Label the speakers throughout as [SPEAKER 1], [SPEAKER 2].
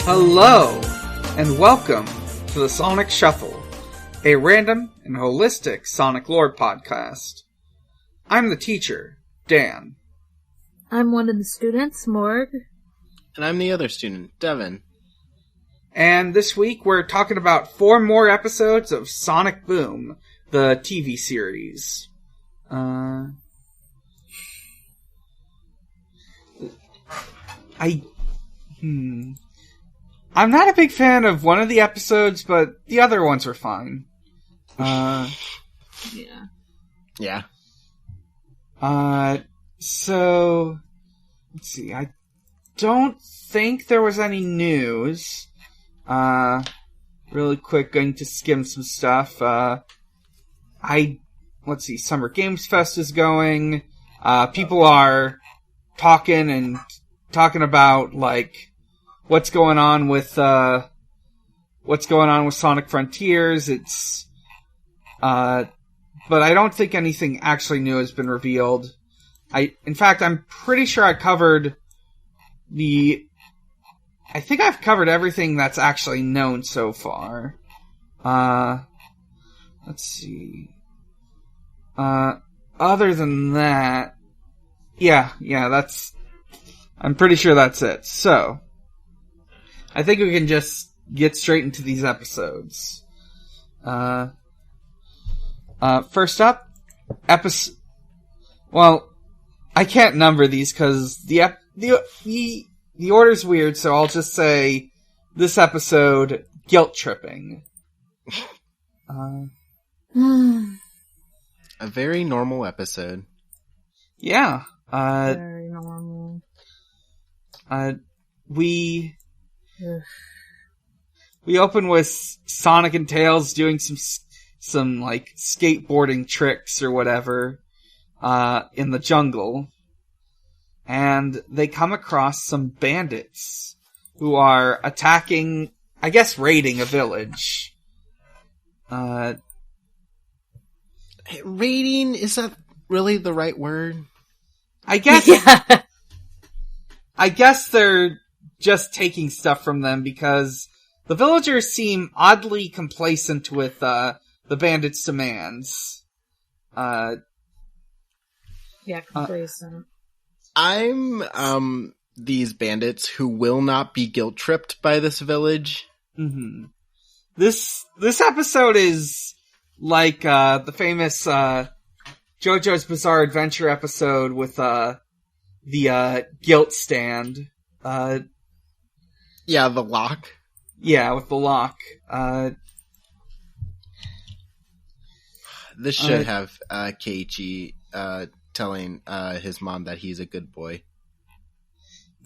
[SPEAKER 1] Hello, and welcome to the Sonic Shuffle, a random and holistic Sonic lore podcast. I'm the teacher, Dan.
[SPEAKER 2] I'm one of the students, Morg.
[SPEAKER 3] And I'm the other student, Devon.
[SPEAKER 1] And this week we're talking about 4 more episodes of Sonic Boom, the TV series. I'm not a big fan of one of the episodes, but the other ones were fine.
[SPEAKER 2] Yeah.
[SPEAKER 1] So, let's see, I don't think there was any news. Really quick, going to skim some stuff. Let's see, Summer Games Fest is going. People are talking about, like, what's going on with Sonic Frontiers. But I don't think anything actually new has been revealed. In fact, I'm pretty sure I've covered everything that's actually known so far. Let's see. Other than that, I'm pretty sure that's it. So, I think we can just get straight into these episodes. First up, well, I can't number these because the order's weird, so I'll just say this episode, Guilt Tripping.
[SPEAKER 3] A very normal episode.
[SPEAKER 1] Yeah.
[SPEAKER 2] Very normal.
[SPEAKER 1] We open with Sonic and Tails doing some like skateboarding tricks or whatever in the jungle, and they come across some bandits who are attacking, I guess, raiding a village.
[SPEAKER 3] Raiding, is that really the right word?
[SPEAKER 1] I guess.
[SPEAKER 2] Yeah.
[SPEAKER 1] I guess they're just taking stuff from them because the villagers seem oddly complacent with the bandits' demands.
[SPEAKER 2] Yeah, complacent.
[SPEAKER 3] I'm these bandits who will not be guilt tripped by this village.
[SPEAKER 1] Mm-hmm. This episode is like the famous JoJo's Bizarre Adventure episode with the guilt stand.
[SPEAKER 3] Yeah, the lock.
[SPEAKER 1] Yeah, with the lock.
[SPEAKER 3] This should have Keiichi telling his mom that he's a good boy.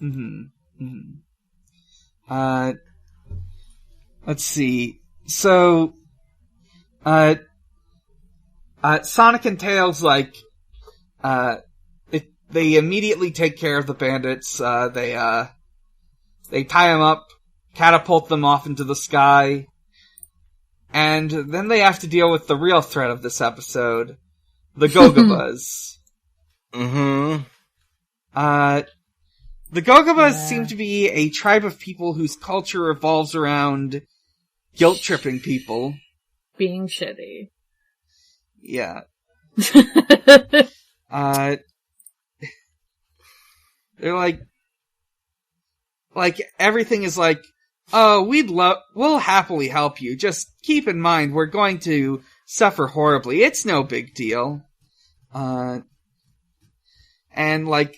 [SPEAKER 1] Mm-hmm. Mm-hmm. Let's see. So, Sonic and Tails, like, they immediately take care of the bandits. They tie them up, catapult them off into the sky, and then they have to deal with the real threat of this episode, the Gogobas.
[SPEAKER 3] Mm-hmm.
[SPEAKER 1] The Gogobas seem to be a tribe of people whose culture revolves around guilt-tripping people.
[SPEAKER 2] Being shitty.
[SPEAKER 1] Yeah. They're like everything is like, oh, we'll happily help you. Just keep in mind, we're going to suffer horribly. It's no big deal. And like,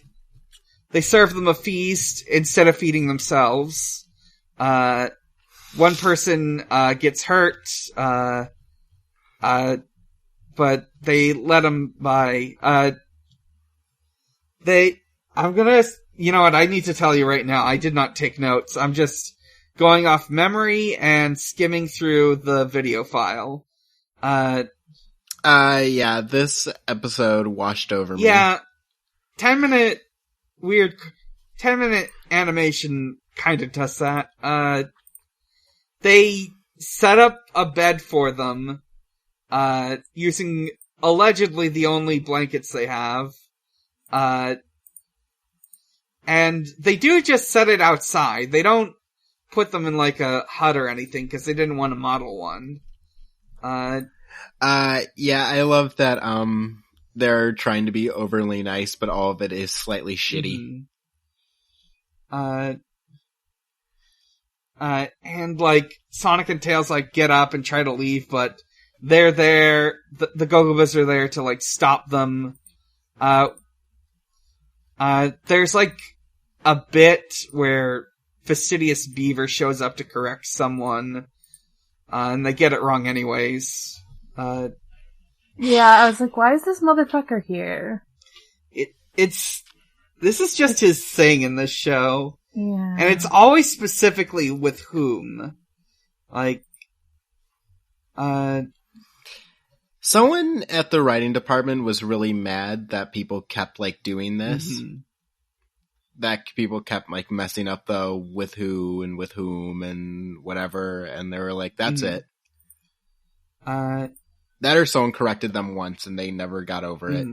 [SPEAKER 1] they serve them a feast instead of feeding themselves. One person, gets hurt, but they let him by, you know what, I need to tell you right now, I did not take notes. I'm just going off memory and skimming through the video file.
[SPEAKER 3] Yeah, this episode washed over me.
[SPEAKER 1] Yeah, 10-minute animation kind of does that. They set up a bed for them, using allegedly the only blankets they have. And they do just set it outside. They don't put them in like a hut or anything because they didn't want to model one.
[SPEAKER 3] Yeah, I love that, they're trying to be overly nice, but all of it is slightly shitty.
[SPEAKER 1] And like, Sonic and Tails like get up and try to leave, but they're there, the Gogobas are there to like stop them. There's like a bit where Fastidious Beaver shows up to correct someone, and they get it wrong anyways.
[SPEAKER 2] Yeah, I was like, why is this motherfucker here?
[SPEAKER 1] This is just his thing in this show.
[SPEAKER 2] Yeah.
[SPEAKER 1] And it's always specifically with whom. Like,
[SPEAKER 3] someone at the writing department was really mad that people kept, like, doing this.
[SPEAKER 1] Mm-hmm.
[SPEAKER 3] That people kept, like, messing up the with who and with whom and whatever, and they were like, that's it. That or someone corrected them once and they never got over it.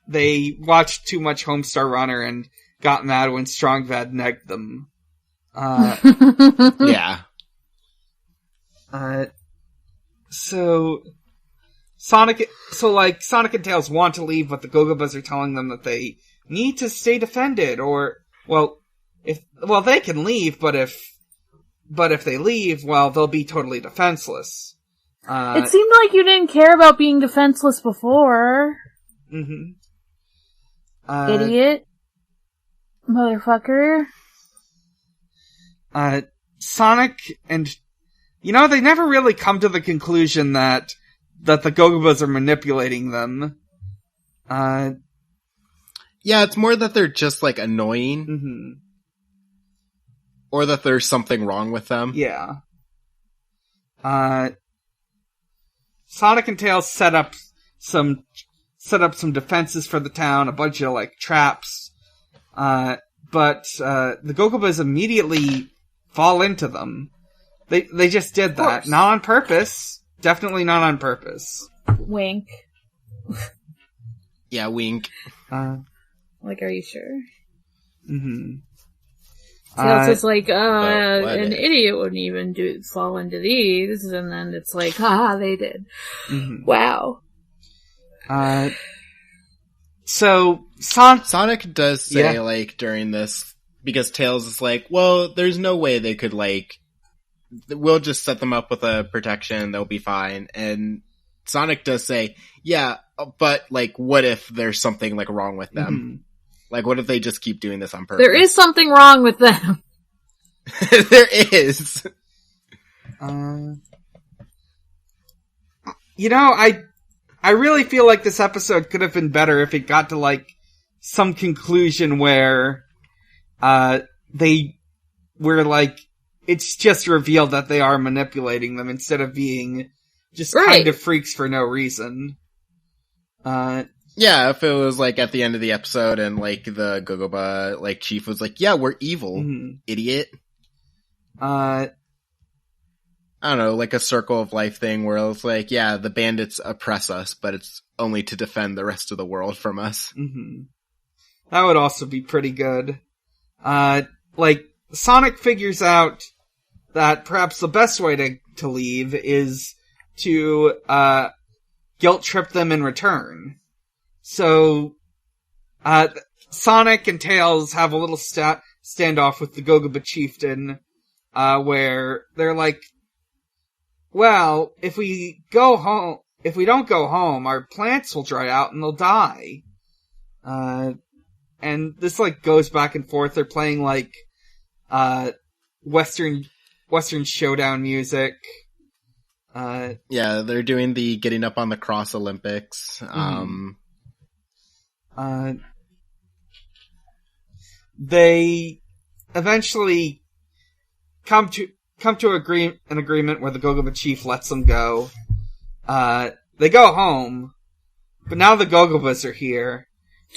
[SPEAKER 1] They watched too much Homestar Runner and got mad when Strongvad negged them.
[SPEAKER 3] Yeah.
[SPEAKER 1] So Sonic and Tails want to leave, but the Gogobas are telling them that they need to stay defended, or, they can leave, but if they leave, well, they'll be totally defenseless.
[SPEAKER 2] It seemed like you didn't care about being defenseless before. Idiot. Motherfucker.
[SPEAKER 1] Sonic and... they never really come to the conclusion that the Gogobas are manipulating them.
[SPEAKER 3] Yeah, it's more that they're just, like, annoying. Or that there's something wrong with them.
[SPEAKER 1] Yeah. Sonic and Tails set up some defenses for the town, a bunch of, like, traps. But the Gogobas immediately fall into them. They just did that. Not on purpose. Definitely not on purpose.
[SPEAKER 2] Wink.
[SPEAKER 3] Yeah, wink.
[SPEAKER 2] Like, are you sure?
[SPEAKER 1] Mm-hmm.
[SPEAKER 2] Tails is like, an idiot wouldn't even fall into these, and then it's like, haha, they did.
[SPEAKER 1] Mm-hmm.
[SPEAKER 2] Wow.
[SPEAKER 1] So,
[SPEAKER 3] Sonic does say, like, during this, because Tails is like, well, there's no way they could, like, we'll just set them up with a protection, they'll be fine. And Sonic does say, yeah, but, like, what if there's something, like, wrong with them?
[SPEAKER 1] Mm-hmm.
[SPEAKER 3] Like, what if they just keep doing this on purpose?
[SPEAKER 2] There is something wrong with them.
[SPEAKER 3] There is.
[SPEAKER 1] I really feel like this episode could have been better if it got to, like, some conclusion where, it's just revealed that they are manipulating them instead of being just kind of freaks for no reason.
[SPEAKER 3] Yeah, if it was, like, at the end of the episode and, like, the Gogoba, like, chief was like, yeah, we're evil, idiot. I don't know, like a circle of life thing where it's like, yeah, the bandits oppress us, but it's only to defend the rest of the world from us.
[SPEAKER 1] That would also be pretty good. Sonic figures out that perhaps the best way to leave is to, guilt trip them in return. So, Sonic and Tails have a little standoff with the Gogoba chieftain, where they're like, well, if we don't go home, our plants will dry out and they'll die. And this, like, goes back and forth. They're playing, like, Western showdown music.
[SPEAKER 3] Yeah, they're doing the Getting Up on the Cross Olympics.
[SPEAKER 1] They eventually come to an agreement where the Gogoba chief lets them go. They go home, but now the Gogobas are here.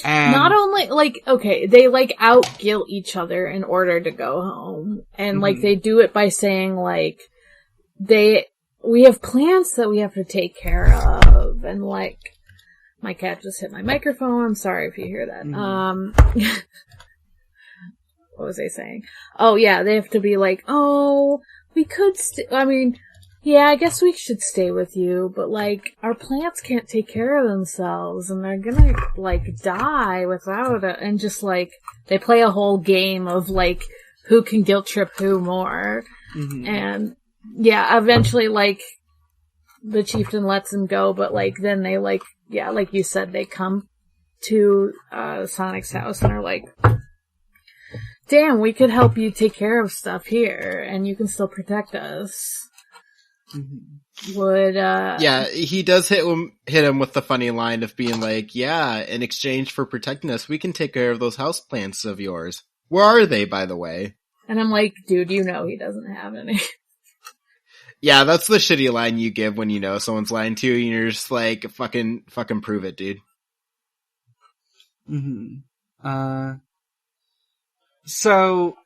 [SPEAKER 1] And
[SPEAKER 2] not only, like, okay, they, like, out-guilt each other in order to go home. And, like, they do it by saying, like, we have plants that we have to take care of. And, like, my cat just hit my microphone. I'm sorry if you hear that. what was I saying? Oh yeah, they have to be like, oh, we could yeah, I guess we should stay with you, but like, our plants can't take care of themselves, and they're gonna, like, die without it, and just like, they play a whole game of like, who can guilt trip who more, and yeah, eventually like, the chieftain lets him go, but like, then they like, yeah, like you said, they come to Sonic's house and are like, damn, we could help you take care of stuff here, and you can still protect us.
[SPEAKER 3] Yeah, he does hit him with the funny line of being like, yeah, in exchange for protecting us, we can take care of those houseplants of yours. Where are they, by the way?
[SPEAKER 2] And I'm like, dude, you know he doesn't have any.
[SPEAKER 3] Yeah, that's the shitty line you give when you know someone's lying to you, and you're just like, fucking prove it, dude.
[SPEAKER 1] So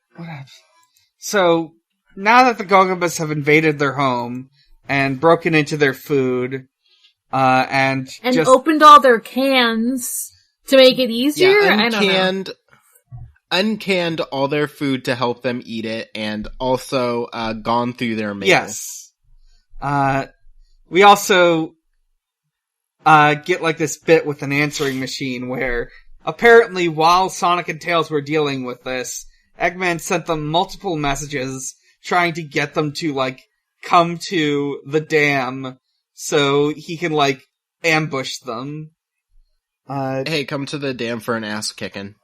[SPEAKER 1] now that the Gogobas have invaded their home and broken into their food, and just
[SPEAKER 2] opened all their cans to make it easier?
[SPEAKER 3] Yeah,
[SPEAKER 2] I don't know.
[SPEAKER 3] Uncanned all their food to help them eat it, and also gone through their mail.
[SPEAKER 1] Yes. We also get like this bit with an answering machine where apparently while Sonic and Tails were dealing with this, Eggman sent them multiple messages trying to get them to like come to the dam so he can like ambush them.
[SPEAKER 3] Hey, come to the dam for an ass kicking.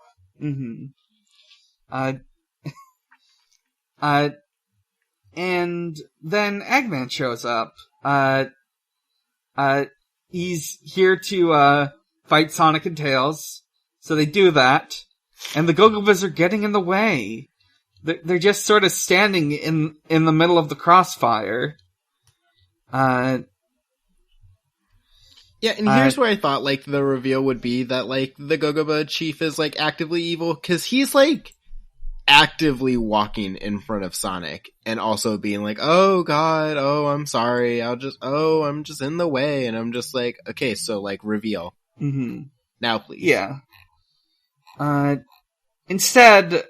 [SPEAKER 1] And then Eggman shows up. He's here to, fight Sonic and Tails. So they do that. And the Gogobas are getting in the way. They're just sort of standing in the middle of the crossfire.
[SPEAKER 3] Yeah, and here's where I thought, like, the reveal would be that, like, the Gogoba chief is, like, actively evil, cause he's, like, actively walking in front of Sonic, and also being like, oh god, oh, I'm sorry, I'm just in the way, and I'm just like, okay, so, like, reveal. Now, please.
[SPEAKER 1] Yeah. Instead,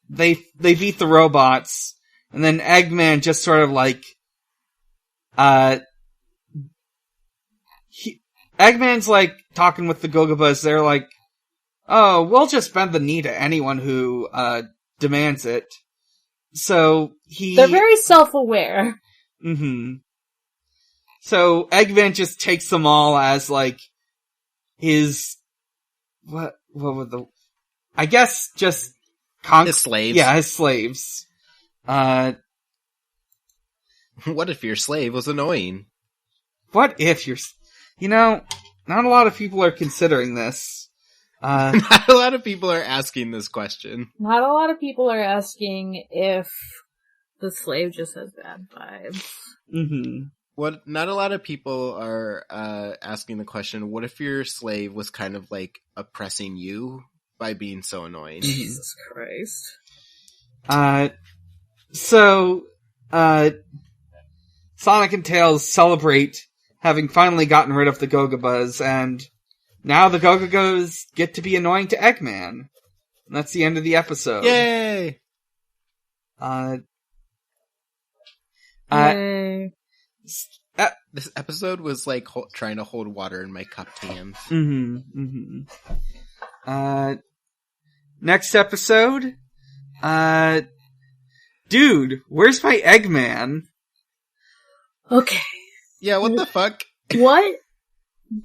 [SPEAKER 1] they beat the robots, and then Eggman just sort of, like, Eggman's, like, talking with the Gogobas. They're like, oh, we'll just bend the knee to anyone who, demands it. So,
[SPEAKER 2] They're very self-aware.
[SPEAKER 1] So, Eggman just takes them all as, like, his... What were the... I guess just...
[SPEAKER 3] his slaves.
[SPEAKER 1] Yeah, his slaves.
[SPEAKER 3] What if your slave was annoying?
[SPEAKER 1] What if you're... You know, not a lot of people are considering this.
[SPEAKER 3] Not a lot of people are asking this question.
[SPEAKER 2] Not a lot of people are asking if the slave just has bad vibes.
[SPEAKER 3] What? Not a lot of people are asking the question, what if your slave was kind of like oppressing you by being so annoying?
[SPEAKER 2] Jesus Christ.
[SPEAKER 1] So, Sonic and Tails celebrate having finally gotten rid of the Gogobas, and now the Gogobas get to be annoying to Eggman. And that's the end of the episode.
[SPEAKER 3] Yay!
[SPEAKER 1] Yay.
[SPEAKER 3] This episode was like trying to hold water in my cupped hands.
[SPEAKER 1] Next episode, dude, where's my Eggman?
[SPEAKER 2] Okay.
[SPEAKER 3] Yeah, what the fuck?
[SPEAKER 2] What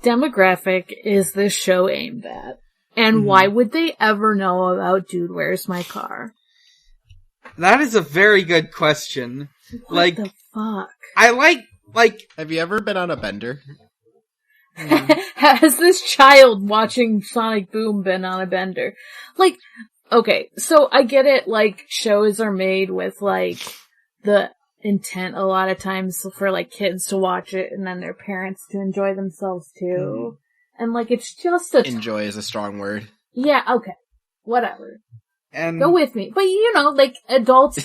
[SPEAKER 2] demographic is this show aimed at? And why would they ever know about Dude, Where's My Car?
[SPEAKER 1] That is a very good question.
[SPEAKER 2] What the fuck?
[SPEAKER 1] I like...
[SPEAKER 3] Have you ever been on a bender?
[SPEAKER 2] Has this child watching Sonic Boom been on a bender? Like, okay, so I get it, like, shows are made with, like, the intent a lot of times for, like, kids to watch it and then their parents to enjoy themselves too. And, like, it's just
[SPEAKER 3] enjoy is a strong word.
[SPEAKER 2] Yeah, okay. Whatever.
[SPEAKER 1] And
[SPEAKER 2] go with me. But, you know, like, adults,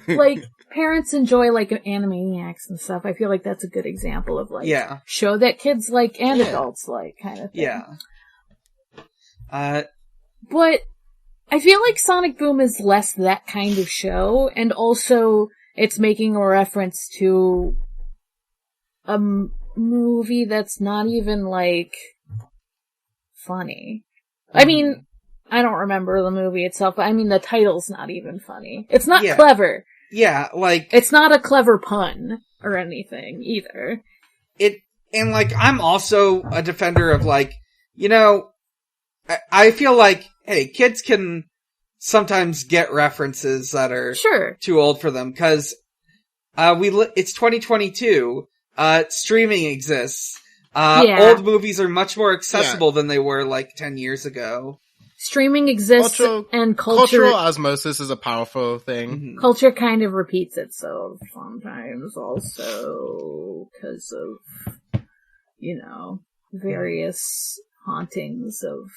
[SPEAKER 2] like, parents enjoy, like, Animaniacs and stuff. I feel like that's a good example of, like, show that kids like and adults like kind of thing.
[SPEAKER 1] Yeah.
[SPEAKER 2] But, I feel like Sonic Boom is less that kind of show, and also it's making a reference to a movie that's not even, like, funny. I mean, I don't remember the movie itself, but I mean, the title's not even funny. It's not clever.
[SPEAKER 1] Yeah, like...
[SPEAKER 2] It's not a clever pun or anything, either.
[SPEAKER 1] And, like, I'm also a defender of, like, you know, I feel like, hey, kids can sometimes get references that are too old for them, because it's 2022, streaming exists. Old movies are much more accessible than they were, like, 10 years ago.
[SPEAKER 2] Streaming exists, and
[SPEAKER 3] cultural osmosis is a powerful thing.
[SPEAKER 2] Mm-hmm. Culture kind of repeats itself sometimes, also, because of, you know, various hauntings of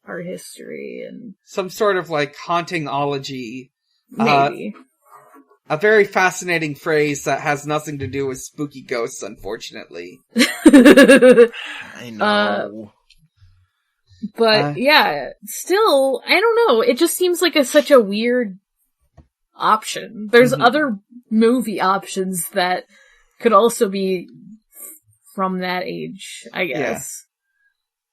[SPEAKER 2] our history and...
[SPEAKER 1] Some sort of, like, hauntingology.
[SPEAKER 2] Maybe.
[SPEAKER 1] A very fascinating phrase that has nothing to do with spooky ghosts, unfortunately.
[SPEAKER 3] I know.
[SPEAKER 2] But, yeah, still, I don't know, it just seems like such a weird option. There's other movie options that could also be from that age, I guess.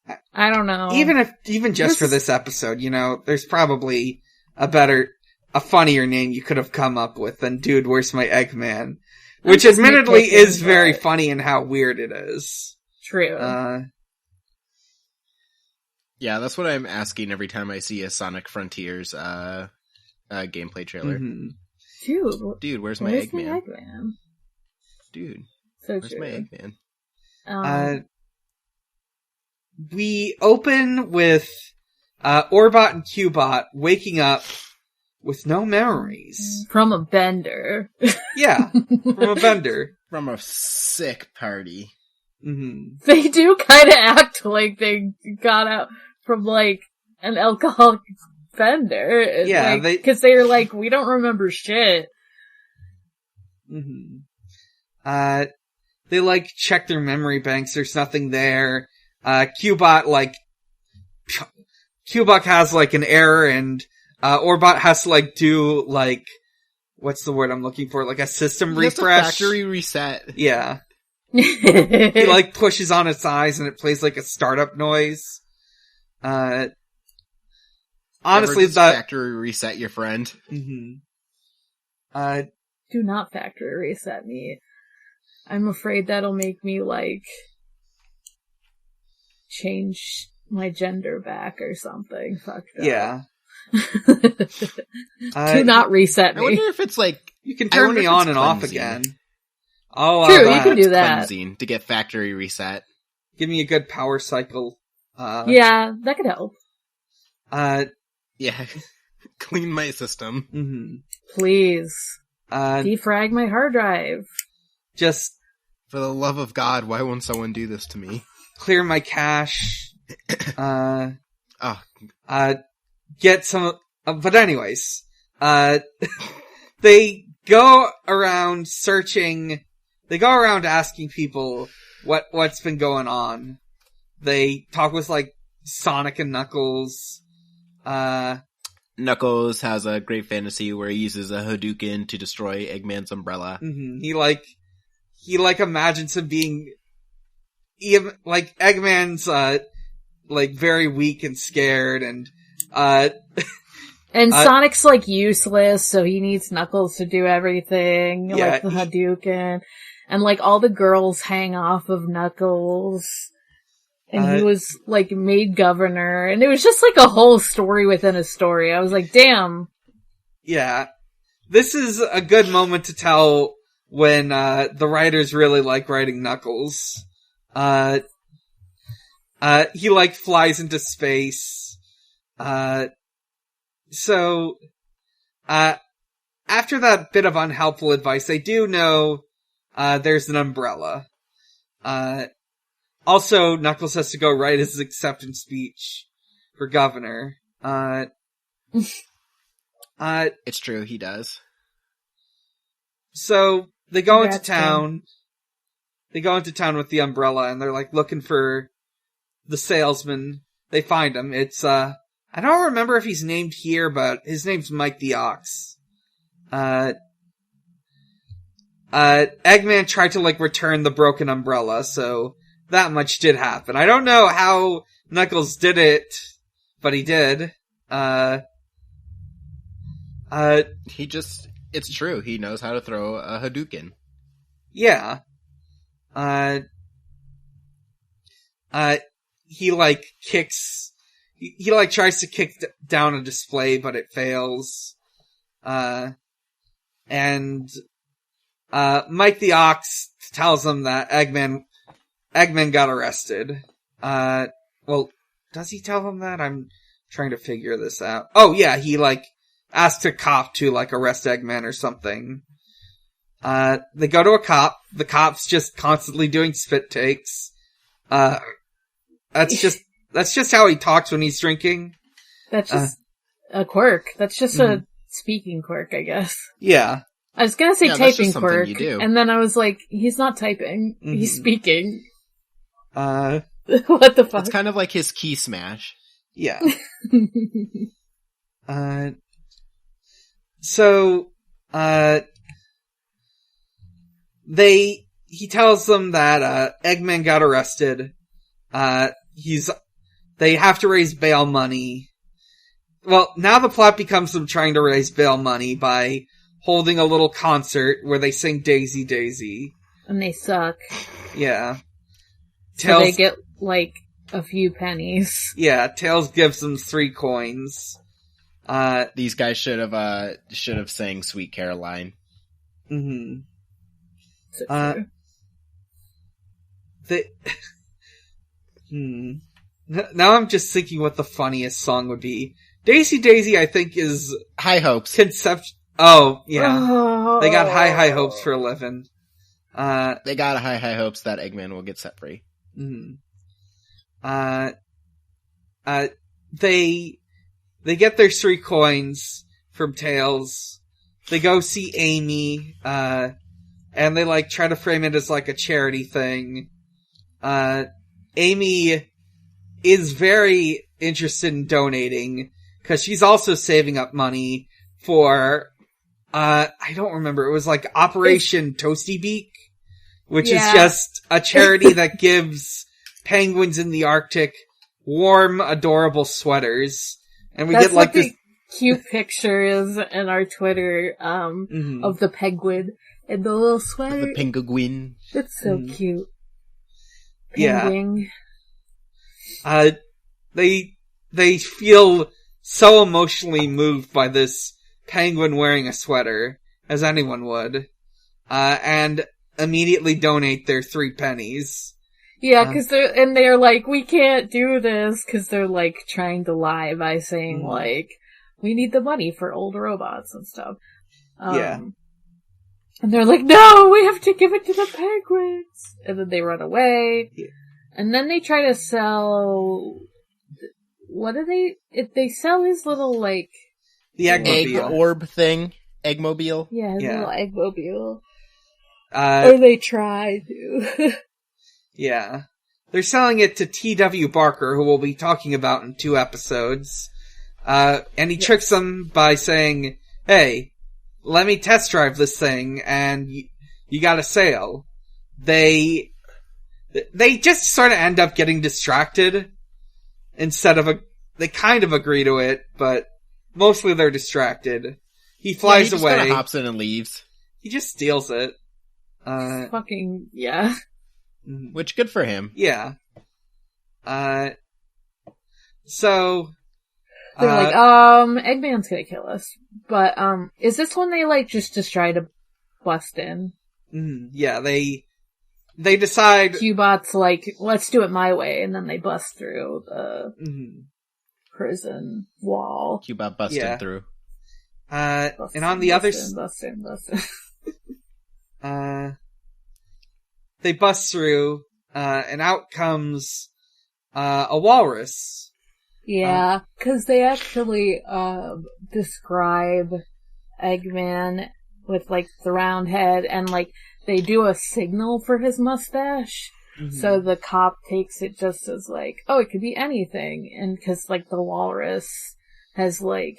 [SPEAKER 2] Yeah. I don't know.
[SPEAKER 1] Even just for this episode, you know, there's probably a funnier name you could have come up with than Dude, Where's My Eggman? Which admittedly is very funny in how weird it is.
[SPEAKER 2] True.
[SPEAKER 3] Yeah, that's what I'm asking every time I see a Sonic Frontiers gameplay trailer.
[SPEAKER 2] Mm-hmm.
[SPEAKER 3] Dude, where's my Eggman? Dude,
[SPEAKER 2] so
[SPEAKER 3] where's my
[SPEAKER 2] Eggman?
[SPEAKER 1] We open with Orbot and Cubot waking up with no memories.
[SPEAKER 2] From a bender.
[SPEAKER 1] Yeah, from a bender.
[SPEAKER 3] From a sick party.
[SPEAKER 1] Mm-hmm.
[SPEAKER 2] They do kind of act like they got out from, like, an alcoholic bender.
[SPEAKER 1] Yeah,
[SPEAKER 2] like, because they're like, we don't remember shit.
[SPEAKER 1] Mm-hmm. They, like, check their memory banks. There's nothing there. Cubot has, like, an error, and Orbot has to, like, do, like, what's the word I'm looking for? Like, a system refresh?
[SPEAKER 3] Factory reset.
[SPEAKER 1] Yeah. He, like, pushes on its eyes, and it plays, like, a startup noise. Honestly,
[SPEAKER 3] factory reset your friend.
[SPEAKER 1] Mm-hmm.
[SPEAKER 2] Do not factory reset me. I'm afraid that'll make me, like, change my gender back or something. Fuck that.
[SPEAKER 1] Yeah.
[SPEAKER 2] Do not reset me.
[SPEAKER 3] I wonder if it's like...
[SPEAKER 1] You can turn me on and off again. Oh,
[SPEAKER 2] true, you can do that.
[SPEAKER 3] To get factory reset.
[SPEAKER 1] Give me a good power cycle.
[SPEAKER 2] Yeah, that could help.
[SPEAKER 3] Yeah. Clean my system.
[SPEAKER 1] Mm-hmm.
[SPEAKER 2] Please. Defrag my hard drive.
[SPEAKER 1] Just...
[SPEAKER 3] For the love of God, why won't someone do this to me?
[SPEAKER 1] Clear my cache. Get some... but anyways. They go around searching... They go around asking people what's been going on. They talk with, like, Sonic and Knuckles.
[SPEAKER 3] Knuckles has a great fantasy where he uses a Hadouken to destroy Eggman's umbrella.
[SPEAKER 1] Mm-hmm. He imagines him being... like, Eggman's, like, very weak and scared, and,
[SPEAKER 2] And Sonic's, like, useless, so he needs Knuckles to do everything, like the Hadouken. And, like, all the girls hang off of Knuckles. And he was, like, made governor. And it was just, like, a whole story within a story. I was like, damn.
[SPEAKER 1] Yeah. This is a good moment to tell when, the writers really like writing Knuckles. He, like, flies into space. So, after that bit of unhelpful advice, they do know, there's an umbrella. Also, Knuckles has to go write his acceptance speech for governor.
[SPEAKER 3] It's true, he does.
[SPEAKER 1] So, they go into town. They go into town with the umbrella, and they're, like, looking for the salesman. They find him. It's, I don't remember if he's named here, but his name's Mike the Ox. Eggman tried to, like, return the broken umbrella, so that much did happen. I don't know how Knuckles did it, but he did.
[SPEAKER 3] It's true, he knows how to throw a Hadouken.
[SPEAKER 1] Yeah. He, like, kicks... He like, tries to kick down a display, but it fails. And Mike the Ox tells him that Eggman got arrested. Well, does he tell him that? I'm trying to figure this out. Oh, yeah, he, like, asked a cop to, like, arrest Eggman or something. They go to a cop. The cop's just constantly doing spit takes. That's just how he talks when he's drinking.
[SPEAKER 2] That's just a quirk. That's just a speaking quirk, I guess.
[SPEAKER 1] Yeah.
[SPEAKER 2] I was gonna say typing quirk,
[SPEAKER 3] you do.
[SPEAKER 2] and then I was like, he's not typing. He's speaking.
[SPEAKER 1] What
[SPEAKER 2] the fuck?
[SPEAKER 3] It's kind of like his key smash.
[SPEAKER 1] Yeah. He tells them that, Eggman got arrested. They have to raise bail money. Well, now the plot becomes them trying to raise bail money by holding a little concert where they sing Daisy Daisy.
[SPEAKER 2] And they suck.
[SPEAKER 1] Yeah.
[SPEAKER 2] So they get, like, a few pennies.
[SPEAKER 1] Yeah, Tails gives them 3 coins.
[SPEAKER 3] These guys should have sang Sweet Caroline.
[SPEAKER 1] Mm-hmm.
[SPEAKER 2] So
[SPEAKER 1] Now I'm just thinking what the funniest song would be. Daisy Daisy, I think, is...
[SPEAKER 3] High Hopes.
[SPEAKER 1] Oh, yeah. They got high hopes for 11.
[SPEAKER 3] They got high hopes that Eggman will get set free.
[SPEAKER 1] Mm-hmm. They get their 3 coins from Tails. They go see Amy, and they, like, try to frame it as, like, a charity thing. Amy is very interested in donating, because she's also saving up money for, I don't remember, it was like Operation Toasty Beak, which is just a charity that gives penguins in the Arctic warm, adorable sweaters. And we
[SPEAKER 2] That's
[SPEAKER 1] get, like,
[SPEAKER 2] what
[SPEAKER 1] this...
[SPEAKER 2] the cute picture is in our Twitter, of the penguin and the little sweater.
[SPEAKER 3] The penguin.
[SPEAKER 2] It's so cute.
[SPEAKER 1] Penguin. Yeah. They feel so emotionally moved by this penguin wearing a sweater, as anyone would, and immediately donate their 3 pennies.
[SPEAKER 2] Yeah, cause they're like, we can't do this, cause they're like trying to lie by saying like, we need the money for old robots and stuff.
[SPEAKER 1] Yeah.
[SPEAKER 2] And they're like, no, we have to give it to the penguins! And then they run away. Yeah. And then they try to sell... What do they sell his little, like...
[SPEAKER 1] The Eggmobile.
[SPEAKER 3] Egg orb thing? Eggmobile?
[SPEAKER 2] Yeah, his little Eggmobile.
[SPEAKER 1] Or
[SPEAKER 2] they try to.
[SPEAKER 1] Yeah. They're selling it to T.W. Barker, who we'll be talking about in 2 episodes. And he tricks them by saying, hey, let me test drive this thing, and you got a sale. They just sort of end up getting distracted, instead of they kind of agree to it, but mostly they're distracted. He flies away.
[SPEAKER 3] He just kind of hops in and leaves.
[SPEAKER 1] He just steals it.
[SPEAKER 2] Fucking, yeah.
[SPEAKER 3] Which, good for him.
[SPEAKER 1] Yeah. So...
[SPEAKER 2] They're like, Eggman's gonna kill us. But, is this when they, like, just try to bust in?
[SPEAKER 1] Yeah, they decide...
[SPEAKER 2] Q-Bot's like, let's do it my way, and then they bust through the prison wall.
[SPEAKER 3] Q-Bot busted through.
[SPEAKER 1] And on the other...
[SPEAKER 2] Bustin'.
[SPEAKER 1] They bust through, and out comes, a walrus.
[SPEAKER 2] Yeah, cause they actually, describe Eggman with, like, the round head, and, like, they do a signal for his mustache.
[SPEAKER 1] Mm-hmm.
[SPEAKER 2] So the cop takes it just as like, oh, it could be anything. And because like the walrus has like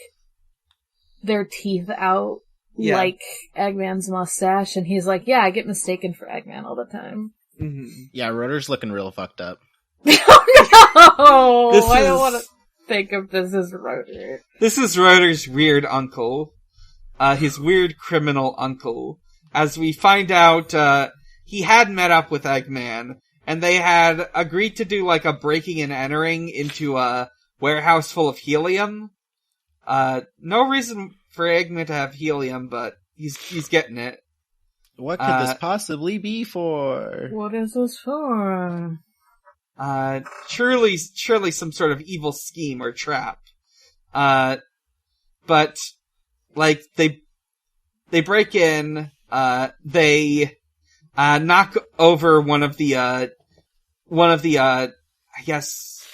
[SPEAKER 2] their teeth out like Eggman's mustache. And he's like, yeah, I get mistaken for Eggman all the time.
[SPEAKER 1] Mm-hmm.
[SPEAKER 3] Yeah, Rotor's looking real fucked up.
[SPEAKER 2] Oh, no! I don't want to think of this as Rotor.
[SPEAKER 1] This is Rotor's weird uncle. His weird criminal uncle. As we find out, he had met up with Eggman, and they had agreed to do like a breaking and entering into a warehouse full of helium. No reason for Eggman to have helium, but he's getting it.
[SPEAKER 3] What could this possibly be for?
[SPEAKER 2] What is this for?
[SPEAKER 1] Surely some sort of evil scheme or trap. But, like, they break in, they, knock over one of the, I guess,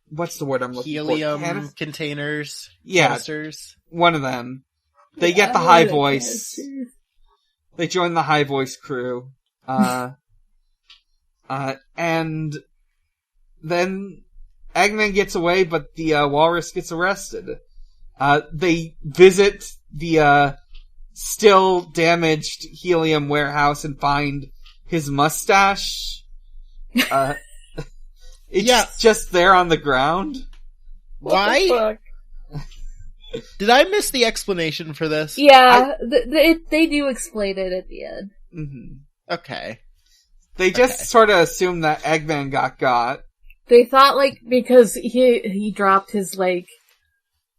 [SPEAKER 1] what's the word I'm looking for?
[SPEAKER 3] Helium containers?
[SPEAKER 1] Yeah.
[SPEAKER 3] Canisters?
[SPEAKER 1] One of them. They get the high voice. They join the high voice crew. And then Eggman gets away, but the walrus gets arrested. They visit the still damaged helium warehouse and find his mustache. It's just there on the ground.
[SPEAKER 3] Why? Did I miss the explanation for this?
[SPEAKER 2] Yeah, they do explain it at the end.
[SPEAKER 1] Mm-hmm.
[SPEAKER 3] Okay.
[SPEAKER 1] They just sort of assume that Eggman got.
[SPEAKER 2] They thought, like, because he dropped his, like,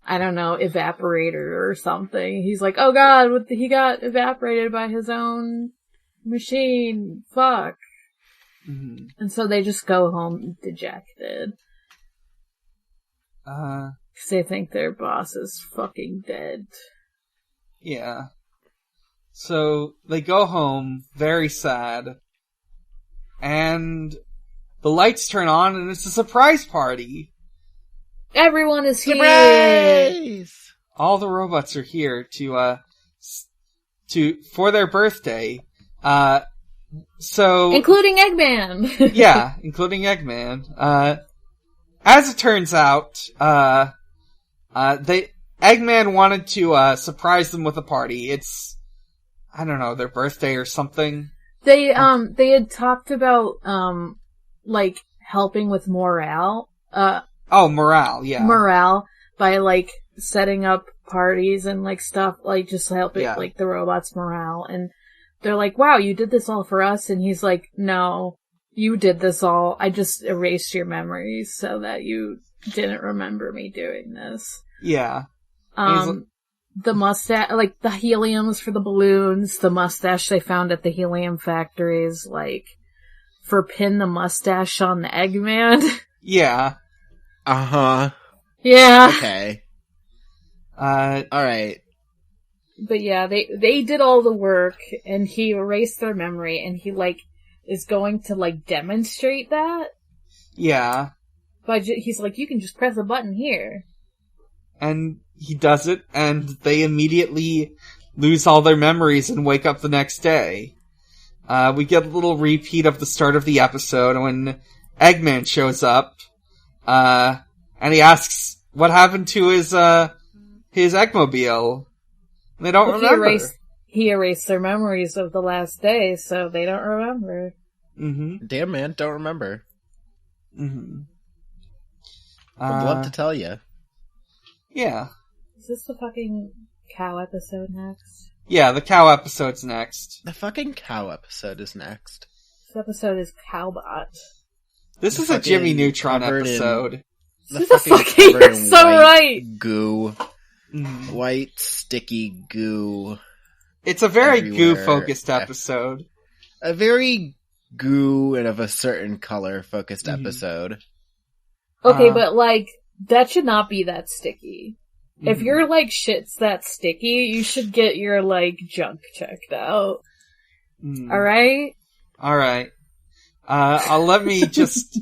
[SPEAKER 2] I don't know, evaporator or something. He's like, oh god, he got evaporated by his own machine. Fuck.
[SPEAKER 1] Mm-hmm.
[SPEAKER 2] And so they just go home dejected. Because they think their boss is fucking dead.
[SPEAKER 1] Yeah. So they go home, very sad. And the lights turn on and it's a surprise party.
[SPEAKER 2] Everyone is here!
[SPEAKER 3] Surprise!
[SPEAKER 1] All the robots are here for their birthday. So
[SPEAKER 2] including Eggman!
[SPEAKER 1] Yeah, including Eggman. As it turns out, Eggman wanted to, surprise them with a party. It's, I don't know, their birthday or something.
[SPEAKER 2] They had talked about, like, helping with morale.
[SPEAKER 1] Morale, yeah.
[SPEAKER 2] Morale, by, like, setting up parties and, like, stuff, like, just helping, like, the robots' morale. And they're like, wow, you did this all for us? And he's like, no, you did this all. I just erased your memories so that you didn't remember me doing this.
[SPEAKER 1] Yeah.
[SPEAKER 2] The mustache, like, the heliums for the balloons, the mustache they found at the helium factories, like, for pin the mustache on the Eggman.
[SPEAKER 1] Yeah.
[SPEAKER 3] Uh-huh.
[SPEAKER 2] Yeah.
[SPEAKER 3] Okay. Alright.
[SPEAKER 2] But yeah, they did all the work, and he erased their memory, and he, like, is going to, like, demonstrate that.
[SPEAKER 1] Yeah.
[SPEAKER 2] But he's like, you can just press a button here.
[SPEAKER 1] And he does it, and they immediately lose all their memories and wake up the next day. We get a little repeat of the start of the episode when Eggman shows up, and he asks what happened to his Eggmobile. They don't remember.
[SPEAKER 2] He erased their memories of the last day, so they don't remember.
[SPEAKER 1] Mm-hmm.
[SPEAKER 3] Damn, man, don't remember.
[SPEAKER 1] Mm-hmm.
[SPEAKER 3] I'd love to tell you.
[SPEAKER 1] Yeah.
[SPEAKER 2] Is this the fucking cow episode next?
[SPEAKER 1] Yeah, the cow episode's next.
[SPEAKER 3] The fucking cow episode is next.
[SPEAKER 2] This episode is Cowbot.
[SPEAKER 1] This is a Jimmy Neutron episode.
[SPEAKER 2] This is fucking, you're so right!
[SPEAKER 3] Goo.
[SPEAKER 1] Mm.
[SPEAKER 3] White, sticky goo.
[SPEAKER 1] It's a very
[SPEAKER 3] everywhere.
[SPEAKER 1] goo-focused episode.
[SPEAKER 3] A very goo and of a certain color focused episode.
[SPEAKER 2] Okay, but, like, that should not be that sticky.
[SPEAKER 1] Mm-hmm.
[SPEAKER 2] If your, like, shit's that sticky, you should get your, like, junk checked out.
[SPEAKER 1] Mm.
[SPEAKER 2] Alright?
[SPEAKER 1] Alright. Let me just,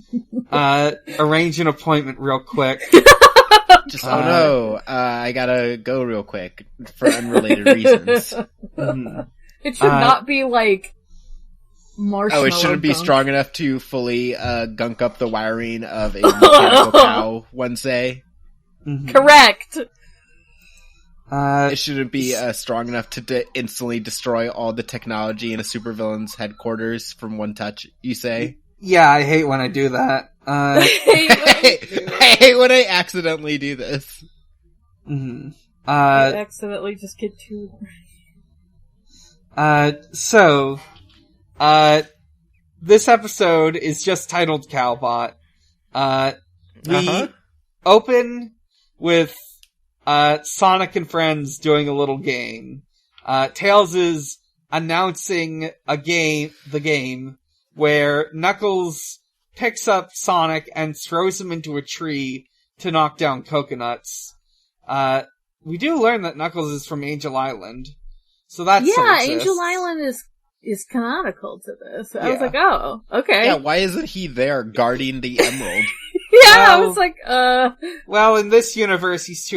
[SPEAKER 1] arrange an appointment real quick.
[SPEAKER 3] Oh no, I gotta go real quick for unrelated reasons.
[SPEAKER 2] It should not be, like, Marshmallow.
[SPEAKER 3] Oh, it shouldn't be
[SPEAKER 2] gunk.
[SPEAKER 3] strong enough to fully gunk up the wiring of a mechanical cow, one say.
[SPEAKER 1] Mm-hmm.
[SPEAKER 2] Correct.
[SPEAKER 3] It shouldn't be strong enough to instantly destroy all the technology in a supervillain's headquarters from one touch, you say?
[SPEAKER 1] Yeah, I hate when I do that.
[SPEAKER 3] I hate when I accidentally do this.
[SPEAKER 1] Mm-hmm.
[SPEAKER 2] I accidentally just get too...
[SPEAKER 1] this episode is just titled Cowbot. We open with Sonic and friends doing a little game. Tails is announcing the game, where Knuckles picks up Sonic and throws him into a tree to knock down coconuts. We do learn that Knuckles is from Angel Island, so that's
[SPEAKER 2] Angel Island is canonical to this. I was like, oh, okay.
[SPEAKER 3] Yeah, why isn't he there guarding the emerald?
[SPEAKER 2] I was like,
[SPEAKER 1] Well, in this universe, he's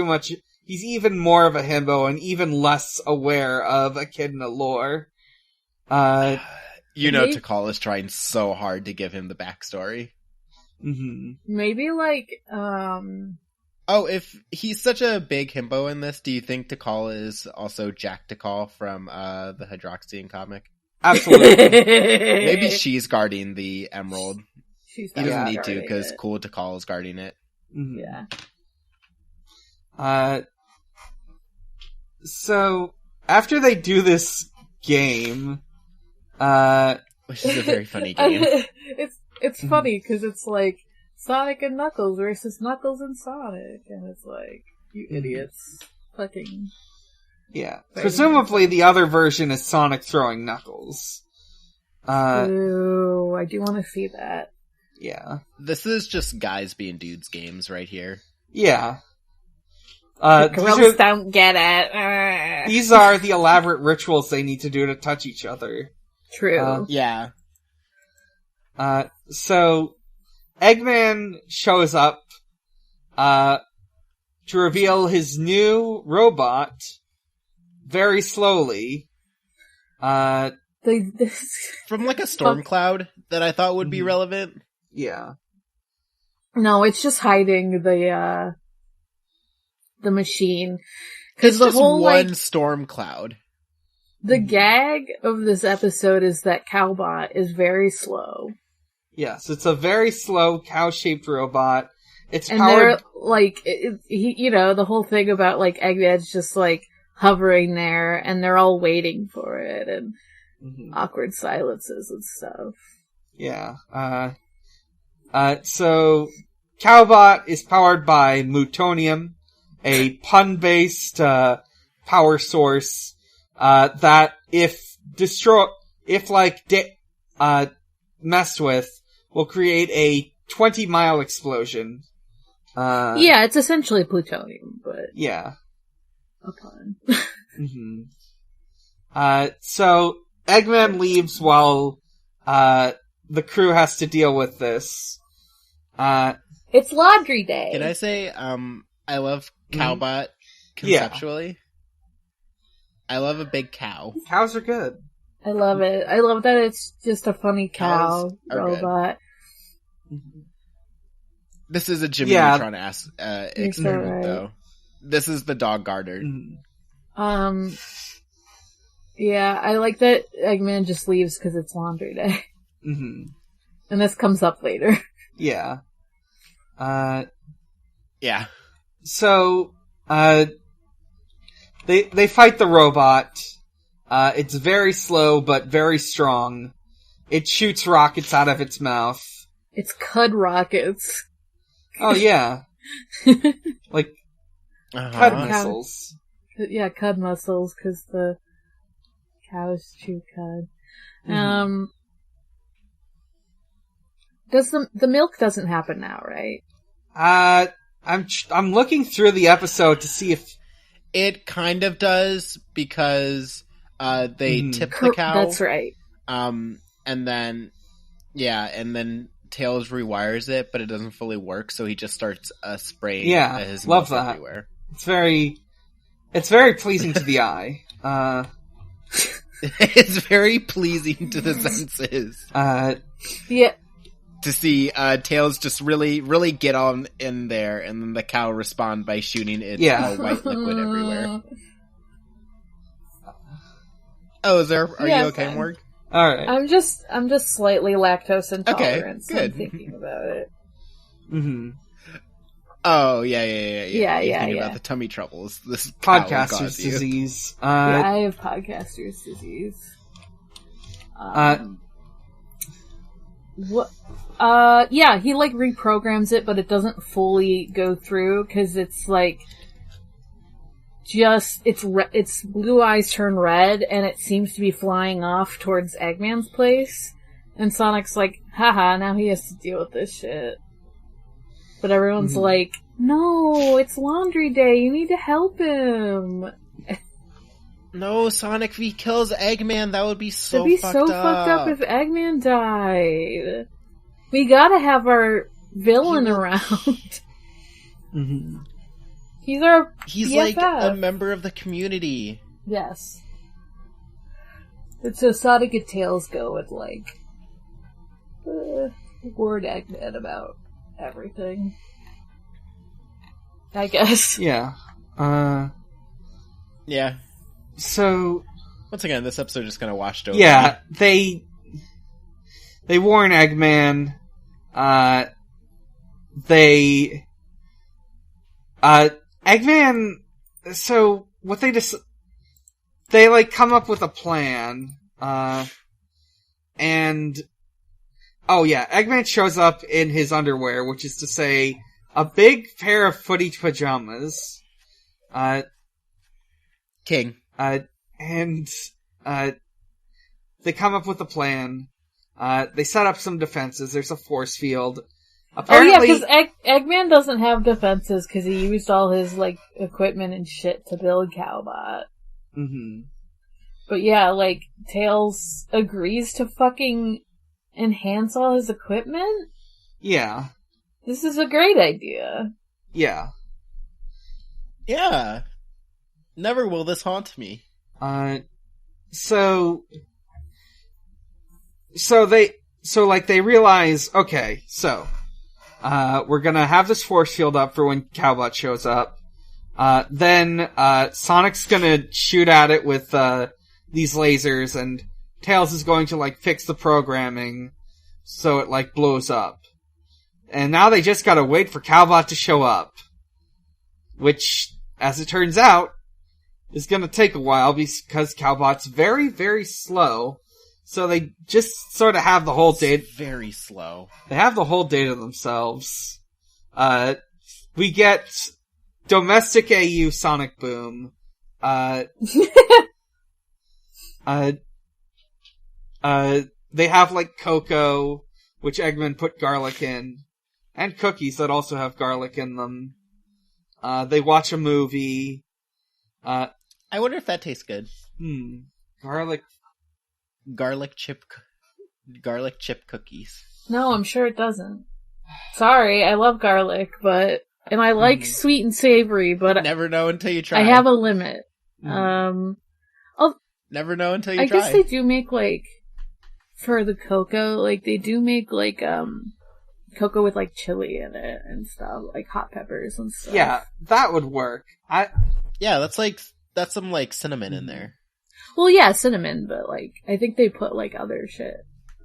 [SPEAKER 1] even more of a himbo and even less aware of Echidna lore.
[SPEAKER 3] Tikal is trying so hard to give him the backstory.
[SPEAKER 1] Mm-hmm.
[SPEAKER 2] Maybe like,
[SPEAKER 3] Oh, if he's such a big himbo in this, do you think Tikal is also Jack Tikal from the Hydroxian comic?
[SPEAKER 1] Absolutely.
[SPEAKER 3] Maybe she's guarding the emerald. He doesn't need to, because Cool Tikal is guarding it.
[SPEAKER 1] Mm-hmm.
[SPEAKER 2] Yeah.
[SPEAKER 1] So, after they do this game,
[SPEAKER 3] which is a very funny game.
[SPEAKER 2] It's funny, because it's like, Sonic and Knuckles versus Knuckles and Sonic, and it's like, you idiots. Fucking...
[SPEAKER 1] Yeah. Presumably the other version is Sonic throwing Knuckles.
[SPEAKER 2] Ooh, I do want to see that.
[SPEAKER 1] Yeah.
[SPEAKER 3] This is just guys being dudes games right here.
[SPEAKER 1] Yeah.
[SPEAKER 2] Girls don't get it.
[SPEAKER 1] These are the elaborate rituals they need to do to touch each other.
[SPEAKER 2] True.
[SPEAKER 3] Yeah.
[SPEAKER 1] So, Eggman shows up, to reveal his new robot, very slowly.
[SPEAKER 3] From like a storm cloud that I thought would be relevant.
[SPEAKER 1] Yeah.
[SPEAKER 2] No, it's just hiding the machine. Because the
[SPEAKER 3] just
[SPEAKER 2] whole,
[SPEAKER 3] one storm cloud.
[SPEAKER 2] The gag of this episode is that Cowbot is very slow.
[SPEAKER 1] Yes, it's a very slow cow-shaped robot. It's
[SPEAKER 2] and
[SPEAKER 1] powered...
[SPEAKER 2] they're, like, the whole thing about, like, Eggman's just, like, hovering there, and they're all waiting for it, and awkward silences and stuff.
[SPEAKER 1] Yeah. So, Cowbot is powered by Mutonium, a pun-based, power source, that messed with, will create a 20-mile explosion.
[SPEAKER 2] Yeah, it's essentially plutonium, but...
[SPEAKER 1] Yeah.
[SPEAKER 2] A pun.
[SPEAKER 1] So, Eggman leaves while, the crew has to deal with this.
[SPEAKER 2] It's laundry day!
[SPEAKER 3] Can I say, I love Cowbot conceptually? Yeah. I love a big cow.
[SPEAKER 1] Cows are good.
[SPEAKER 2] I love it. I love that it's just a funny cow robot.
[SPEAKER 3] This is a Jimmy Neutron-esque experiment, though. This is the dog garter.
[SPEAKER 2] Yeah, I like that Eggman just leaves because it's laundry day. And this comes up later.
[SPEAKER 1] Yeah.
[SPEAKER 3] Yeah.
[SPEAKER 1] So, they fight the robot. It's very slow, but very strong. It shoots rockets out of its mouth.
[SPEAKER 2] It's Cud rockets.
[SPEAKER 1] Oh, yeah. Like, Cud missiles.
[SPEAKER 2] Yeah, Cud missiles, because the cows chew Cud. The milk doesn't happen now, right?
[SPEAKER 1] I'm looking through the episode to see if...
[SPEAKER 3] It kind of does, because... they tip the cow.
[SPEAKER 2] That's right.
[SPEAKER 3] And then Tails rewires it, but it doesn't fully work, so he just starts spraying his milk everywhere.
[SPEAKER 1] It's very pleasing to the eye.
[SPEAKER 3] It's very pleasing to the senses.
[SPEAKER 2] Yeah.
[SPEAKER 3] To see Tails just really, really get on in there, and then the cow respond by shooting its white liquid everywhere. Oh, are you okay, Morg?
[SPEAKER 1] Alright.
[SPEAKER 2] I'm just slightly lactose intolerant, so
[SPEAKER 3] good.
[SPEAKER 2] I'm thinking about it.
[SPEAKER 1] Mm-hmm.
[SPEAKER 3] Oh, yeah.
[SPEAKER 2] Yeah.
[SPEAKER 3] About the tummy troubles. This
[SPEAKER 1] podcaster's disease.
[SPEAKER 2] I have podcaster's disease. What? Yeah, he like reprograms it, but it doesn't fully go through because it's like its blue eyes turn red, and it seems to be flying off towards Eggman's place. And Sonic's like, haha, now he has to deal with this shit. But everyone's like, no, it's laundry day, you need to help him.
[SPEAKER 3] No, Sonic, if he kills Eggman, that would be so
[SPEAKER 2] It'd be
[SPEAKER 3] fucked
[SPEAKER 2] so
[SPEAKER 3] up.
[SPEAKER 2] fucked up if Eggman died. We gotta have our villain around.
[SPEAKER 1] Mm-hmm.
[SPEAKER 2] He's our
[SPEAKER 3] He's
[SPEAKER 2] BFF.
[SPEAKER 3] like a member of the community.
[SPEAKER 2] Yes. And so Sonic and Tails go with like word Eggman about everything. I guess.
[SPEAKER 1] Yeah.
[SPEAKER 3] Yeah.
[SPEAKER 1] So
[SPEAKER 3] once again, this episode just kind of washed over.
[SPEAKER 1] Yeah, they warn Eggman. Eggman. So what they like come up with a plan. And Eggman shows up in his underwear, which is to say, a big pair of footy pajamas.
[SPEAKER 3] King.
[SPEAKER 1] And they come up with a plan. They set up some defenses. There's a force field. Apparently,
[SPEAKER 2] because Eggman doesn't have defenses because he used all his like equipment and shit to build Cowbot.
[SPEAKER 1] Mm-hmm.
[SPEAKER 2] But yeah, like Tails agrees to fucking enhance all his equipment.
[SPEAKER 1] Yeah.
[SPEAKER 2] This is a great idea.
[SPEAKER 1] Yeah.
[SPEAKER 3] Yeah. Never will this haunt me.
[SPEAKER 1] So they realize, okay, we're gonna have this force field up for when Cowbot shows up. Then Sonic's gonna shoot at it with, these lasers, and Tails is going to, like, fix the programming so it, like, blows up. And now they just gotta wait for Cowbot to show up. Which, as it turns out, is gonna take a while because Cowbot's very, very slow. So they just sort of have the whole day.
[SPEAKER 3] Very slow.
[SPEAKER 1] They have the whole day to themselves. We get Domestic AU Sonic Boom. They have like cocoa, which Eggman put garlic in, and cookies that also have garlic in them. They watch a movie.
[SPEAKER 3] I wonder if that tastes good.
[SPEAKER 1] Garlic
[SPEAKER 3] chip cookies.
[SPEAKER 2] No, I'm sure it doesn't. Sorry, I love garlic, and I like sweet and savory, but
[SPEAKER 3] never know until you try.
[SPEAKER 2] I have a limit.
[SPEAKER 3] Never know until you try.
[SPEAKER 2] I guess they do make like for the cocoa, like they do make like cocoa with like chili in it and stuff, like hot peppers and stuff.
[SPEAKER 1] Yeah, that would work.
[SPEAKER 3] Yeah, that's some like cinnamon in there.
[SPEAKER 2] Well, yeah, cinnamon, but like I think they put like other shit.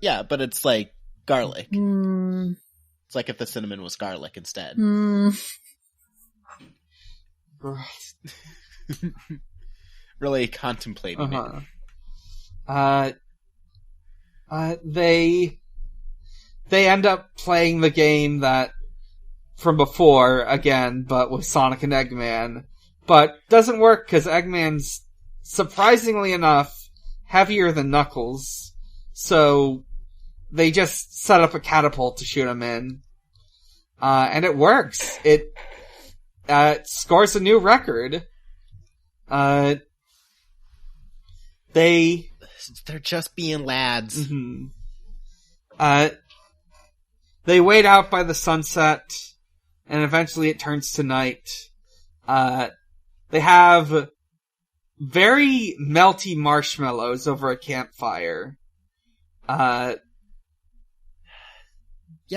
[SPEAKER 3] Yeah, but it's like garlic. It's like if the cinnamon was garlic instead. Really contemplating it.
[SPEAKER 1] They end up playing the game that from before again, but with Sonic and Eggman. But doesn't work because Eggman's surprisingly enough heavier than Knuckles. So they just set up a catapult to shoot him in. And it works. It scores a new record.
[SPEAKER 3] They're just being lads.
[SPEAKER 1] They wait out by the sunset, and eventually it turns to night. They have very melty marshmallows over a campfire.
[SPEAKER 3] Yeah,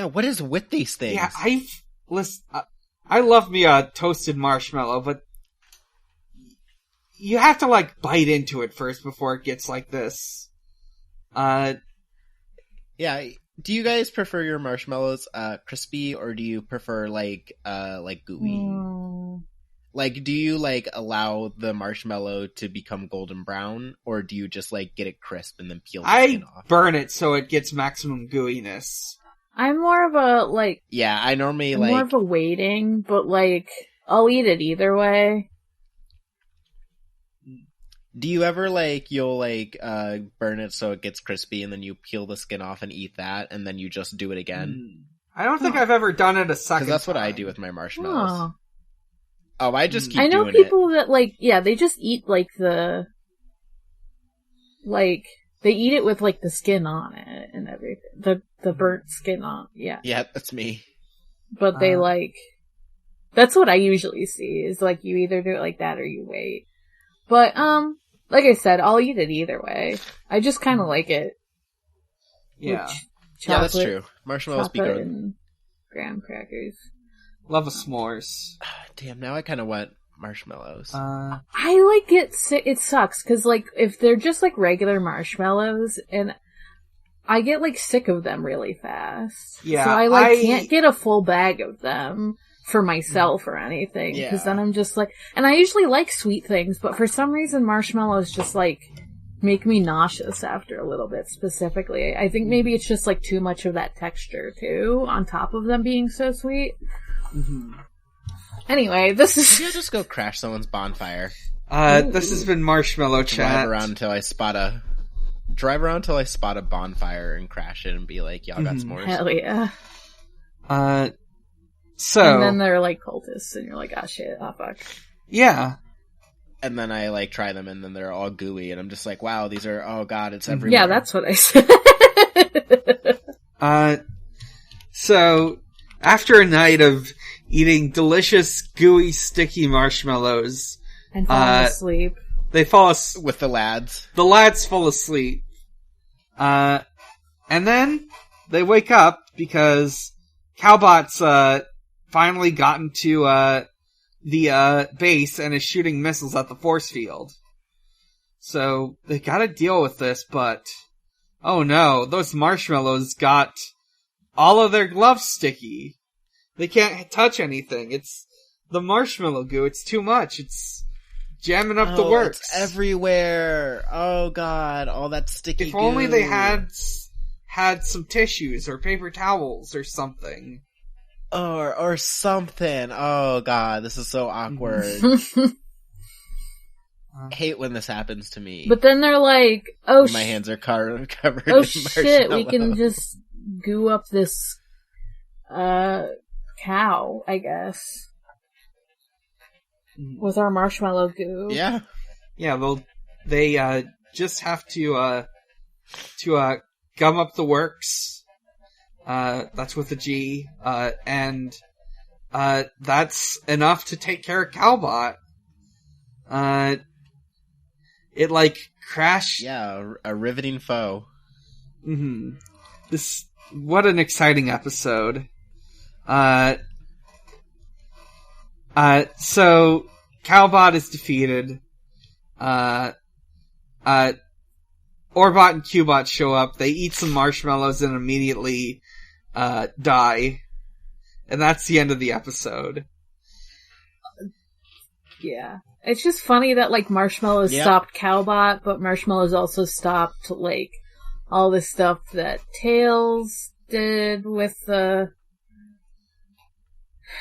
[SPEAKER 3] what is with these things?
[SPEAKER 1] Yeah, I love me a toasted marshmallow, but you have to, like, bite into it first before it gets like this.
[SPEAKER 3] Yeah, do you guys prefer your marshmallows, crispy, or do you prefer, like gooey? Like, do you, like, allow the marshmallow to become golden brown, or do you just, like, get it crisp and then peel the skin off?
[SPEAKER 1] I burn it so it gets maximum gooiness.
[SPEAKER 2] I'm more of a, like...
[SPEAKER 3] Yeah, I normally,
[SPEAKER 2] I'm more of a waiting, but, like, I'll eat it either way.
[SPEAKER 3] Do you ever, like, you'll, like, burn it so it gets crispy, and then you peel the skin off and eat that, and then you just do it again?
[SPEAKER 1] I don't think I've ever done it a second time.
[SPEAKER 3] Because that's what I do with my marshmallows. Oh, I just keep
[SPEAKER 2] doing it. I know people that, like, yeah, they just eat, like, they eat it with, like, the skin on it and everything. The burnt skin on, yeah.
[SPEAKER 3] Yeah, that's me.
[SPEAKER 2] But they, that's what I usually see, is, like, you either do it like that or you wait. But, like I said, I'll eat it either way. I just kind of like it.
[SPEAKER 1] Yeah.
[SPEAKER 3] Yeah, that's true. Marshmallows be good.
[SPEAKER 2] And graham crackers.
[SPEAKER 1] Love a s'mores.
[SPEAKER 3] Damn, now I kind of want marshmallows.
[SPEAKER 2] I like it. It sucks because, like, if they're just like regular marshmallows, and I get like sick of them really fast.
[SPEAKER 1] Yeah,
[SPEAKER 2] so I can't get a full bag of them for myself or anything, because then I'm just like, and I usually like sweet things, but for some reason marshmallows just like make me nauseous after a little bit. Specifically, I think maybe it's just like too much of that texture too, on top of them being so sweet.
[SPEAKER 1] Mm-hmm.
[SPEAKER 2] Anyway, this is...
[SPEAKER 3] Maybe I'll just go crash someone's bonfire.
[SPEAKER 1] This has been Marshmallow Chat.
[SPEAKER 3] Drive around until I spot a bonfire and crash it and be like, y'all got s'mores.
[SPEAKER 2] Hell yeah.
[SPEAKER 1] So...
[SPEAKER 2] And then they're like cultists, and you're like, ah shit, ah fuck.
[SPEAKER 1] Yeah.
[SPEAKER 3] And then I like try them, and then they're all gooey, and I'm just like, wow, these are, oh god, it's everywhere.
[SPEAKER 2] Yeah, that's what I said.
[SPEAKER 1] So, after a night of eating delicious, gooey, sticky marshmallows...
[SPEAKER 2] And falling asleep.
[SPEAKER 1] They fall asleep.
[SPEAKER 3] With the lads.
[SPEAKER 1] The lads fall asleep. And then they wake up because Cowbot's finally gotten to the base and is shooting missiles at the force field. So they gotta deal with this, but oh no, those marshmallows got all of their gloves sticky. They can't touch anything. It's the marshmallow goo. It's too much. It's jamming up the works.
[SPEAKER 3] It's everywhere. Oh god, all that sticky
[SPEAKER 1] If
[SPEAKER 3] goo.
[SPEAKER 1] only they had some tissues or paper towels or something.
[SPEAKER 3] Or something. Oh god, this is so awkward. I hate when this happens to me.
[SPEAKER 2] But then they're like, oh
[SPEAKER 3] my hands are covered in
[SPEAKER 2] oh shit, we can just goo up this cow, I guess. With our marshmallow goo.
[SPEAKER 3] Yeah.
[SPEAKER 1] Yeah, they just have to gum up the works. That's with a G. And that's enough to take care of Cowbot. It like crashed.
[SPEAKER 3] Yeah, a riveting foe.
[SPEAKER 1] Mm-hmm. What an exciting episode. So Cowbot is defeated. Orbot and Cubot show up. They eat some marshmallows and immediately die. And that's the end of the episode.
[SPEAKER 2] Yeah. It's just funny that, like, Marshmallows stopped Cowbot, but Marshmallows also stopped, like, all the stuff that Tails did with the...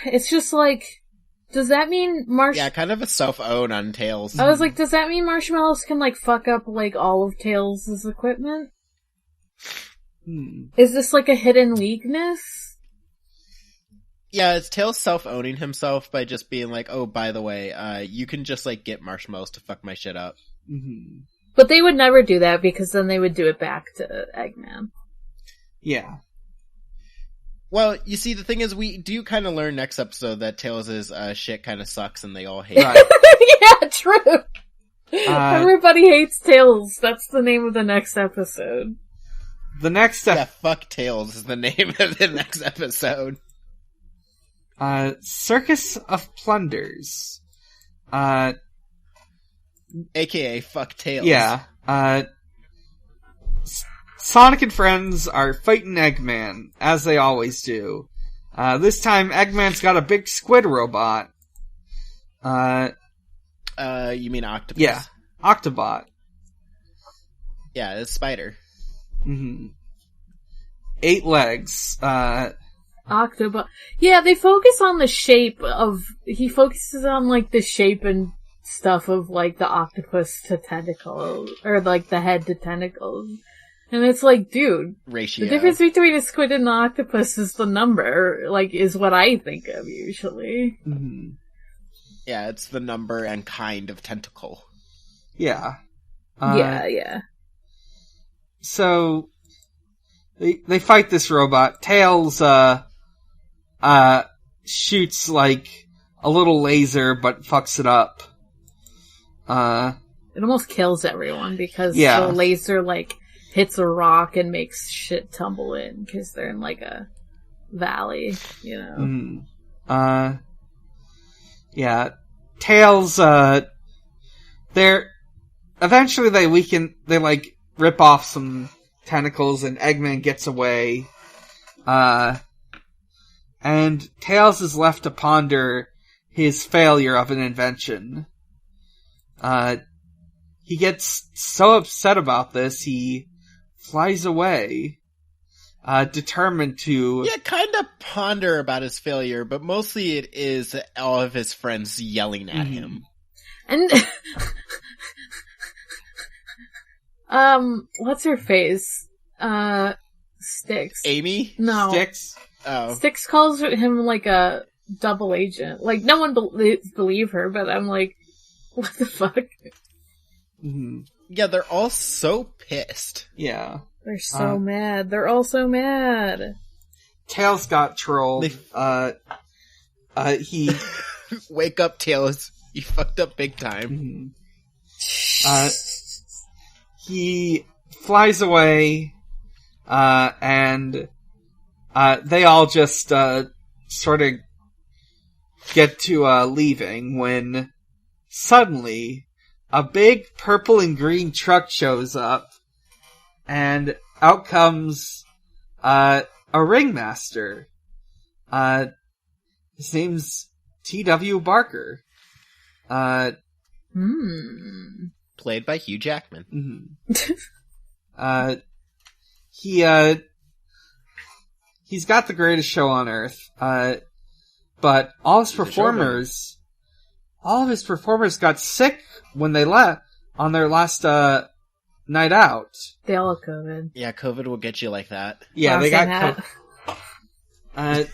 [SPEAKER 2] It's just like... Does that mean
[SPEAKER 3] Yeah, kind of a self-own on Tails.
[SPEAKER 2] I was like, does that mean Marshmallows can, like, fuck up, like, all of Tails' equipment? Is this, like, a hidden weakness?
[SPEAKER 3] Yeah, it's Tails self-owning himself by just being like, oh, by the way, you can just, like, get Marshmallows to fuck my shit up.
[SPEAKER 1] Mm-hmm.
[SPEAKER 2] But they would never do that, because then they would do it back to Eggman.
[SPEAKER 1] Yeah.
[SPEAKER 3] Well, you see, the thing is, we do kind of learn next episode that Tails' shit kind of sucks and they all hate
[SPEAKER 1] it.
[SPEAKER 2] Yeah, true. Everybody hates Tails. That's the name of the next episode.
[SPEAKER 1] The next
[SPEAKER 3] Yeah, fuck Tails is the name of the next episode.
[SPEAKER 1] Circus of Plunders.
[SPEAKER 3] AKA fuck Tails.
[SPEAKER 1] Yeah. Sonic and friends are fighting Eggman, as they always do. This time, Eggman's got a big squid robot.
[SPEAKER 3] You mean Octopus?
[SPEAKER 1] Yeah, Octobot.
[SPEAKER 3] Yeah, it's Spider.
[SPEAKER 1] Mm-hmm. 8 legs.
[SPEAKER 2] Octobot. Yeah, they focus on the shape of... He focuses on, like, the shape and stuff of, like, the octopus to tentacles. Or, like, the head to tentacles. And it's like, dude,
[SPEAKER 3] ratio.
[SPEAKER 2] The difference between a squid and an octopus is the number, like, is what I think of usually.
[SPEAKER 1] Mm-hmm.
[SPEAKER 3] Yeah, it's the number and kind of tentacle.
[SPEAKER 1] Yeah.
[SPEAKER 2] Yeah.
[SPEAKER 1] So, they fight this robot. Tails, shoots, like, a little laser, but fucks it up.
[SPEAKER 2] It almost kills everyone, because
[SPEAKER 1] the
[SPEAKER 2] laser, like, hits a rock and makes shit tumble in, because they're in, like, a valley, you know?
[SPEAKER 1] Yeah. Tails, eventually they like, rip off some tentacles and Eggman gets away. And Tails is left to ponder his failure of an invention. He gets so upset about this, he flies away, determined to...
[SPEAKER 3] Yeah, kind of ponder about his failure, but mostly it is all of his friends yelling at him.
[SPEAKER 2] And... what's her face? Sticks.
[SPEAKER 3] Amy?
[SPEAKER 2] No.
[SPEAKER 1] Sticks?
[SPEAKER 3] Oh.
[SPEAKER 2] Sticks calls him, like, a double agent. Like, no one believe her, but I'm like, what the fuck?
[SPEAKER 1] Mm-hmm.
[SPEAKER 3] Yeah, they're all so pissed.
[SPEAKER 1] Yeah.
[SPEAKER 2] They're so mad. They're all so mad.
[SPEAKER 1] Tails got trolled. He...
[SPEAKER 3] Wake up, Tails. You fucked up big time.
[SPEAKER 1] Mm-hmm. He flies away, and they all just sort of get to leaving when suddenly a big purple and green truck shows up, and out comes a ringmaster. His name's T.W. Barker.
[SPEAKER 3] Played by Hugh Jackman.
[SPEAKER 1] Mm-hmm. He's got the greatest show on earth, but all of his performers got sick when they left on their last night out.
[SPEAKER 2] They all have COVID.
[SPEAKER 3] Yeah, COVID will get you like that.
[SPEAKER 1] Yeah, they got COVID.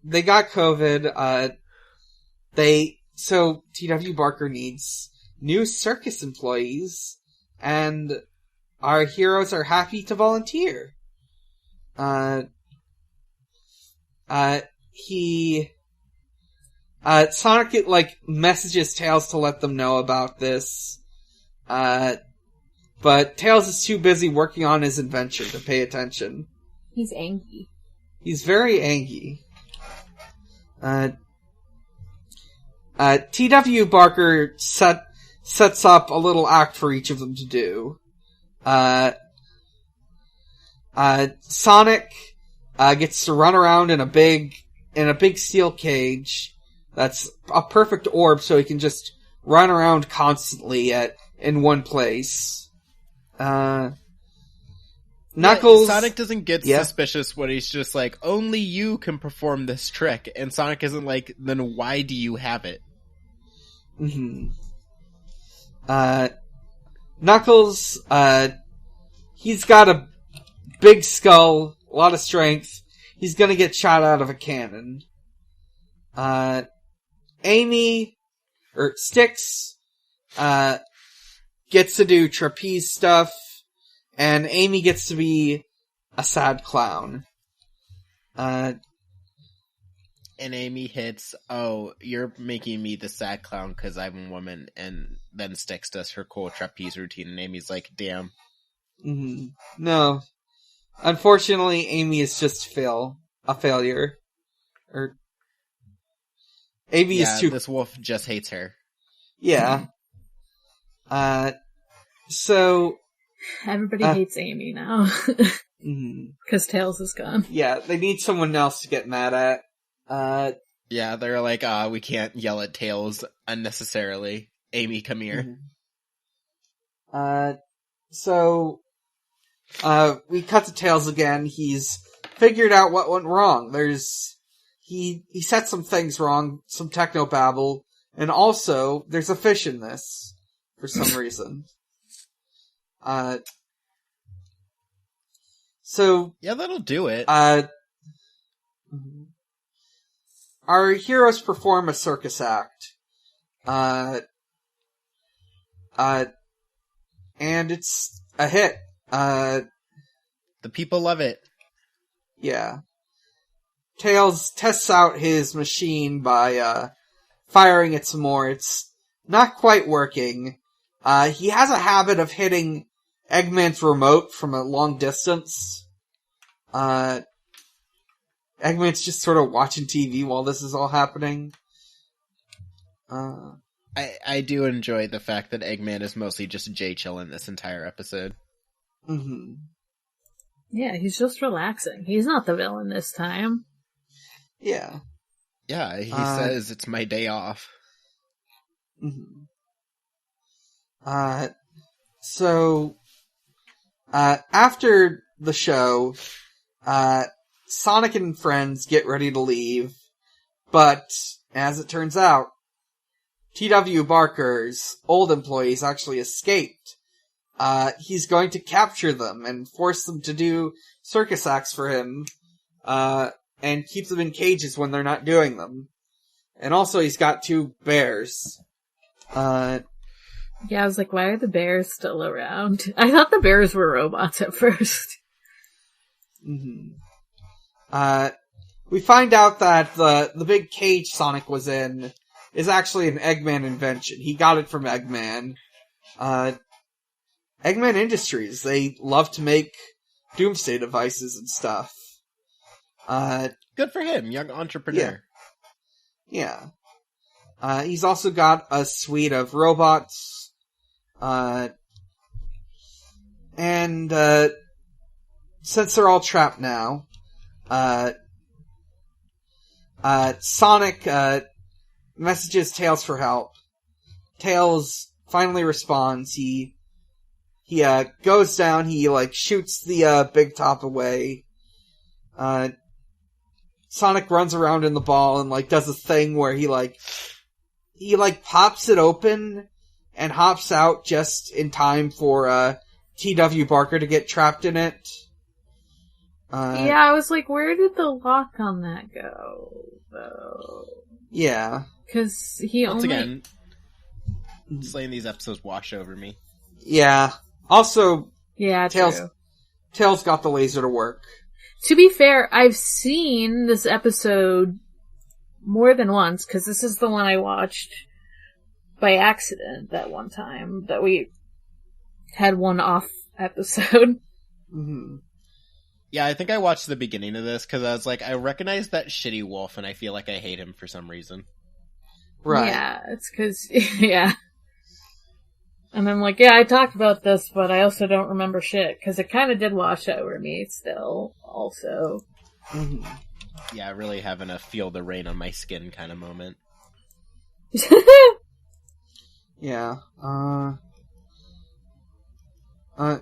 [SPEAKER 1] They got COVID. So T.W. Barker needs new circus employees, and our heroes are happy to volunteer. Sonic, like, messages Tails to let them know about this, but Tails is too busy working on his invention to pay attention.
[SPEAKER 2] He's angry.
[SPEAKER 1] He's very angry. T.W. Barker sets up a little act for each of them to do. Sonic gets to run around in a big steel cage that's a perfect orb, so he can just run around constantly in one place. Knuckles...
[SPEAKER 3] Yeah, Sonic doesn't get suspicious when he's just like, only you can perform this trick, and Sonic isn't like, then why do you have it?
[SPEAKER 1] Mm-hmm. Knuckles, he's got a big skull, a lot of strength. He's gonna get shot out of a cannon. Sticks, gets to do trapeze stuff, and Amy gets to be a sad clown.
[SPEAKER 3] And Amy hits, "Oh, you're making me the sad clown because I'm a woman," and then Styx does her cool trapeze routine, and Amy's like, "Damn."
[SPEAKER 1] Mm-hmm. No. Unfortunately, Amy is just a failure. Or Amy is too...
[SPEAKER 3] this wolf just hates her.
[SPEAKER 1] Yeah. So...
[SPEAKER 2] Everybody hates Amy now. Because Tails is gone.
[SPEAKER 1] Yeah, they need someone else to get mad at.
[SPEAKER 3] Yeah, they're like, we can't yell at Tails unnecessarily. Amy, come here.
[SPEAKER 1] So, we cut to Tails again. He's figured out what went wrong. He set some things wrong, some technobabble, and also, there's a fish in this, for some reason. So...
[SPEAKER 3] Yeah, that'll do it.
[SPEAKER 1] Our heroes perform a circus act. And it's a hit.
[SPEAKER 3] The people love it.
[SPEAKER 1] Yeah. Tails tests out his machine by, firing it some more. It's not quite working. He has a habit of hitting Eggman's remote from a long distance. Eggman's just sort of watching TV while this is all happening.
[SPEAKER 3] I do enjoy the fact that Eggman is mostly just J-chill in this entire episode.
[SPEAKER 1] Mm-hmm.
[SPEAKER 2] Yeah, he's just relaxing. He's not the villain this time.
[SPEAKER 1] Yeah.
[SPEAKER 3] Yeah, he says it's my day off.
[SPEAKER 1] Mm-hmm. So, after the show, Sonic and friends get ready to leave, but, as it turns out, T.W. Barker's old employees actually escaped. He's going to capture them and force them to do circus acts for him, and keep them in cages when they're not doing them. And also he's got 2 bears.
[SPEAKER 2] Yeah, I was like, why are the bears still around? I thought the bears were robots at first.
[SPEAKER 1] Mm-hmm. We find out that the big cage Sonic was in is actually an Eggman invention. He got it from Eggman. Eggman Industries, they love to make doomsday devices and stuff.
[SPEAKER 3] Good for him, young entrepreneur.
[SPEAKER 1] Yeah. He's also got a suite of robots. And since they're all trapped now, Sonic messages Tails for help. Tails finally responds. He goes down, he shoots the big top away. Sonic runs around in the ball and does a thing where he pops it open and hops out just in time for T.W. Barker to get trapped in it.
[SPEAKER 2] Yeah, I was like, where did the lock on that go, though?
[SPEAKER 1] Yeah.
[SPEAKER 2] Because he
[SPEAKER 3] Once
[SPEAKER 2] only...
[SPEAKER 3] again, slaying these episodes wash over me.
[SPEAKER 1] Yeah. Also,
[SPEAKER 2] yeah,
[SPEAKER 1] Tails got the laser to work.
[SPEAKER 2] To be fair, I've seen this episode more than once, because this is the one I watched by accident that one time, that we had one off episode.
[SPEAKER 1] Mm-hmm.
[SPEAKER 3] Yeah, I think I watched the beginning of this, because I was like, I recognize that shitty wolf, and I feel like I hate him for some reason.
[SPEAKER 1] Right.
[SPEAKER 2] Yeah, it's because, yeah. And I'm like, yeah, I talked about this, but I also don't remember shit, because it kind of did wash over me still, also.
[SPEAKER 1] Mm-hmm.
[SPEAKER 3] Yeah, really having a feel the rain on my skin kind of moment.
[SPEAKER 1] Yeah.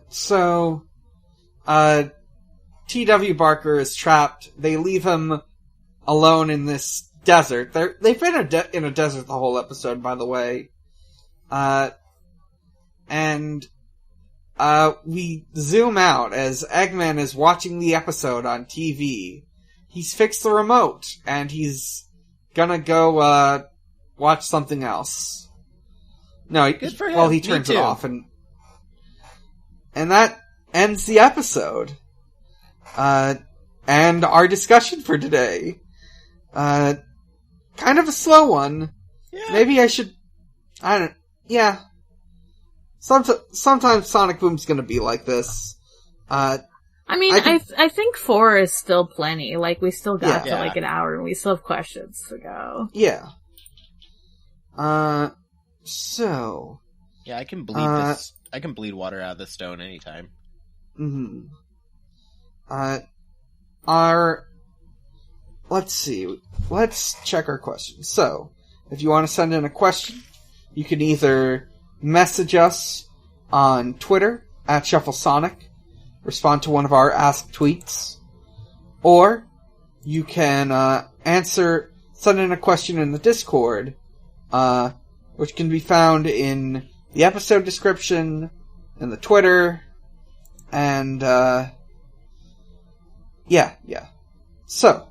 [SPEAKER 1] So, T.W. Barker is trapped. They leave him alone in this desert. They've been in a desert the whole episode, by the way. And we zoom out as Eggman is watching the episode on TV. He's fixed the remote, and he's gonna go, watch something else. No,
[SPEAKER 3] good for him.
[SPEAKER 1] Well, he turns it off, and that ends the episode. And our discussion for today. Kind of a slow one.
[SPEAKER 3] Yeah.
[SPEAKER 1] Maybe I should... Yeah. Sometimes Sonic Boom's gonna be like this.
[SPEAKER 2] I think 4 is still plenty. Like, we still got to, like, an hour, and we still have questions to go.
[SPEAKER 1] Yeah. So...
[SPEAKER 3] Yeah, I can bleed this... I can bleed water out of the stone anytime.
[SPEAKER 1] Mm-hmm. Let's see. Let's check our questions. So, if you want to send in a question, you can either message us on Twitter at ShuffleSonic, respond to one of our Ask tweets, or you can send in a question in the Discord, which can be found in the episode description, in the Twitter, and yeah. So,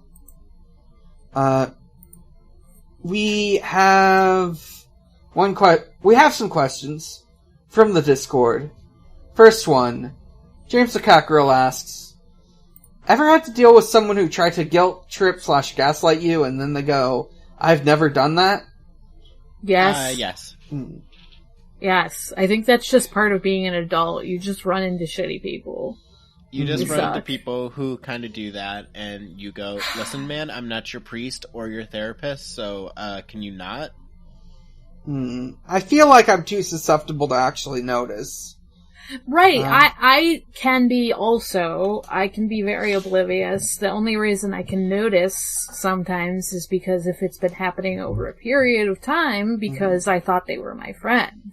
[SPEAKER 1] we have some questions from the Discord. First one, James the Cat Girl asks, ever had to deal with someone who tried to guilt trip / gaslight you and then they go, I've never done that?
[SPEAKER 2] Yes.
[SPEAKER 3] Yes.
[SPEAKER 2] Yes. I think that's just part of being an adult. You just run into shitty people.
[SPEAKER 3] You just run into people who kind of do that, and you go, listen, man, I'm not your priest or your therapist, so can you not?
[SPEAKER 1] I feel like I'm too susceptible to actually notice.
[SPEAKER 2] Right, I can be also. I can be very oblivious. The only reason I can notice sometimes is because if it's been happening over a period of time, because I thought they were my friend.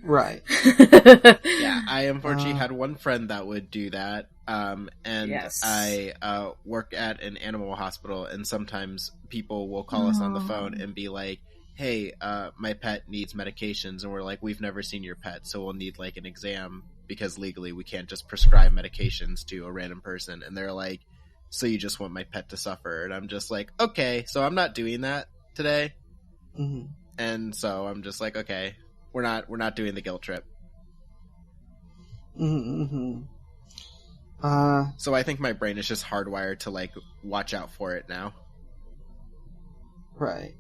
[SPEAKER 1] Right.
[SPEAKER 3] Yeah, I unfortunately had one friend that would do that, and
[SPEAKER 2] yes.
[SPEAKER 3] I work at an animal hospital, and sometimes people will call us on the phone and be like, hey, my pet needs medications, and we're like, we've never seen your pet, so we'll need, like, an exam, because legally we can't just prescribe medications to a random person, and they're like, so you just want my pet to suffer, and I'm just like, okay, so I'm not doing that today, and so I'm just like, okay, we're not doing the guilt trip. So I think my brain is just hardwired to, like, watch out for it now.
[SPEAKER 1] Right.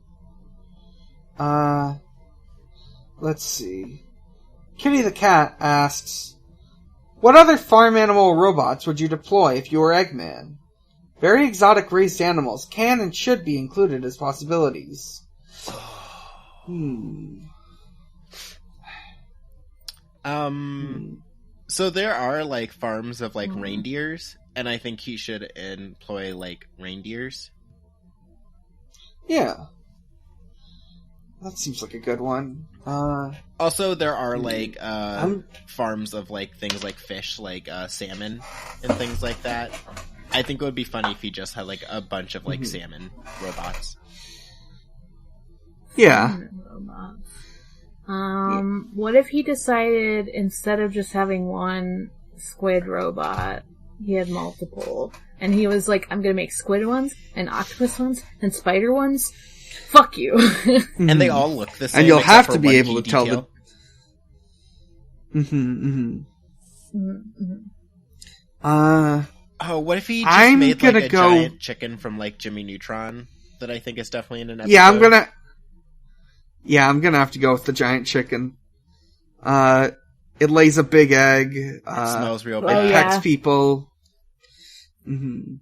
[SPEAKER 1] Let's see. Kitty the Cat asks, what other farm animal robots would you deploy if you were Eggman? Very exotic raised animals can and should be included as possibilities.
[SPEAKER 3] So there are, like, farms of, like, reindeers, and I think he should employ, like, reindeers.
[SPEAKER 1] Yeah. That seems like a good one.
[SPEAKER 3] Also, there are, like, farms of, like, things like fish, like, salmon, and things like that. I think it would be funny if he just had, like, a bunch of, like, salmon robots.
[SPEAKER 1] Yeah.
[SPEAKER 2] What if he decided, instead of just having one squid robot, he had multiple, and he was like, I'm gonna make squid ones, and octopus ones, and spider ones? Fuck you.
[SPEAKER 3] And they all look the same.
[SPEAKER 1] And you'll have to be able to
[SPEAKER 3] detail.
[SPEAKER 1] tell
[SPEAKER 3] Oh, what if he just made, like, a giant chicken from, like, Jimmy Neutron? That I think is definitely in an episode.
[SPEAKER 1] I'm gonna have to go with the giant chicken. It lays a big egg.
[SPEAKER 3] It smells real bad.
[SPEAKER 1] It pecks people. It's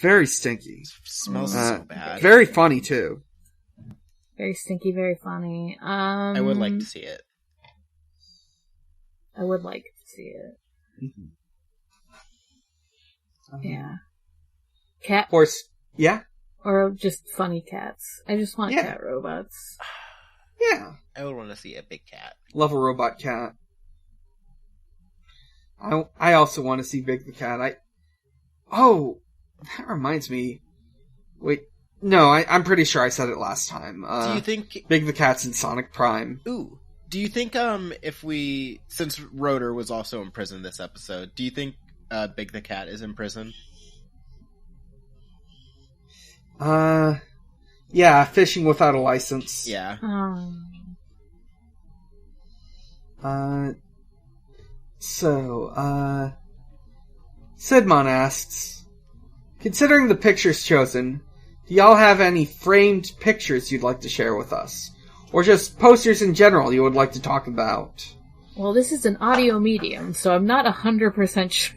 [SPEAKER 1] very stinky.
[SPEAKER 3] It smells so bad.
[SPEAKER 1] Very funny, too.
[SPEAKER 2] Very stinky, very funny.
[SPEAKER 3] I would like to see it.
[SPEAKER 2] I would like to see it. Yeah. Cat?
[SPEAKER 1] Horse. Yeah?
[SPEAKER 2] Or just funny cats. I just want cat robots.
[SPEAKER 1] Yeah.
[SPEAKER 3] I would want to see a big cat.
[SPEAKER 1] Love a robot cat. I also want to see Big the Cat. That reminds me. Wait. No, I'm pretty sure I said it last time.
[SPEAKER 3] Do you think...
[SPEAKER 1] Big the Cat's in Sonic Prime.
[SPEAKER 3] Ooh. Do you think, since Rotor was also in prison this episode, do you think, Big the Cat is in prison?
[SPEAKER 1] Yeah, fishing without a license.
[SPEAKER 3] Yeah.
[SPEAKER 1] Sidmon asks, Considering the pictures chosen, do y'all have any framed pictures you'd like to share with us? Or just posters in general you would like to talk about?
[SPEAKER 2] Well, this is an audio medium, so I'm not 100% sure.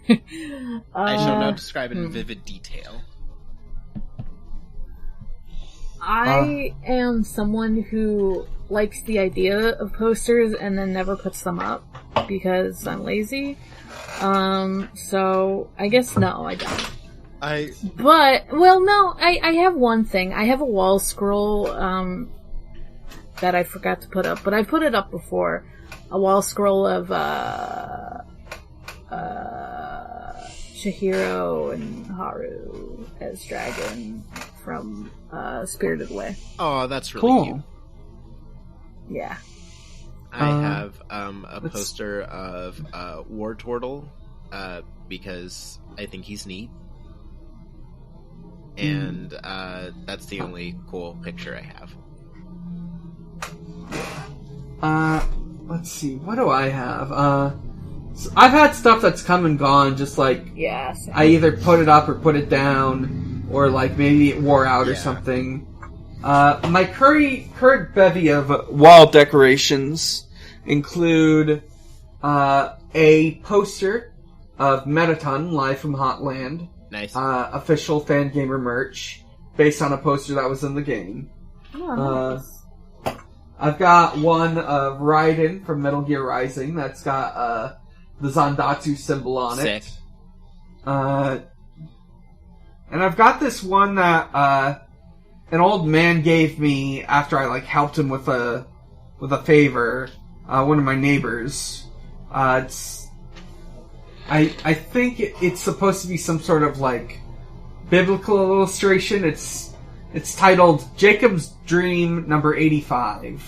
[SPEAKER 3] I shall not describe it in vivid detail.
[SPEAKER 2] I am someone who likes the idea of posters and then never puts them up because I'm lazy. So I guess no, I don't. I have one thing. I have a wall scroll, that I forgot to put up, but I put it up before. A wall scroll of, Chihiro and Haru as dragon from, Spirited Away.
[SPEAKER 3] Oh, that's really cute.
[SPEAKER 2] Yeah.
[SPEAKER 3] I have, a poster of, War Turtle, because I think he's neat. And, that's the only cool picture I have.
[SPEAKER 1] Let's see, what do I have? So I've had stuff that's come and gone, just like, I either put it up or put it down, or like maybe it wore out or something. My current bevy of wall decorations include, a poster of Metaton live from Hotland.
[SPEAKER 3] Nice.
[SPEAKER 1] Official Fangamer merch, based on a poster that was in the game.
[SPEAKER 2] Oh, nice.
[SPEAKER 1] I've got one of Raiden from Metal Gear Rising that's got the Zandatsu symbol on it.
[SPEAKER 3] Sick.
[SPEAKER 1] And I've got this one that an old man gave me after I helped him with a favor. One of my neighbors. I think it's supposed to be some sort of biblical illustration. It's titled Jacob's Dream number 85.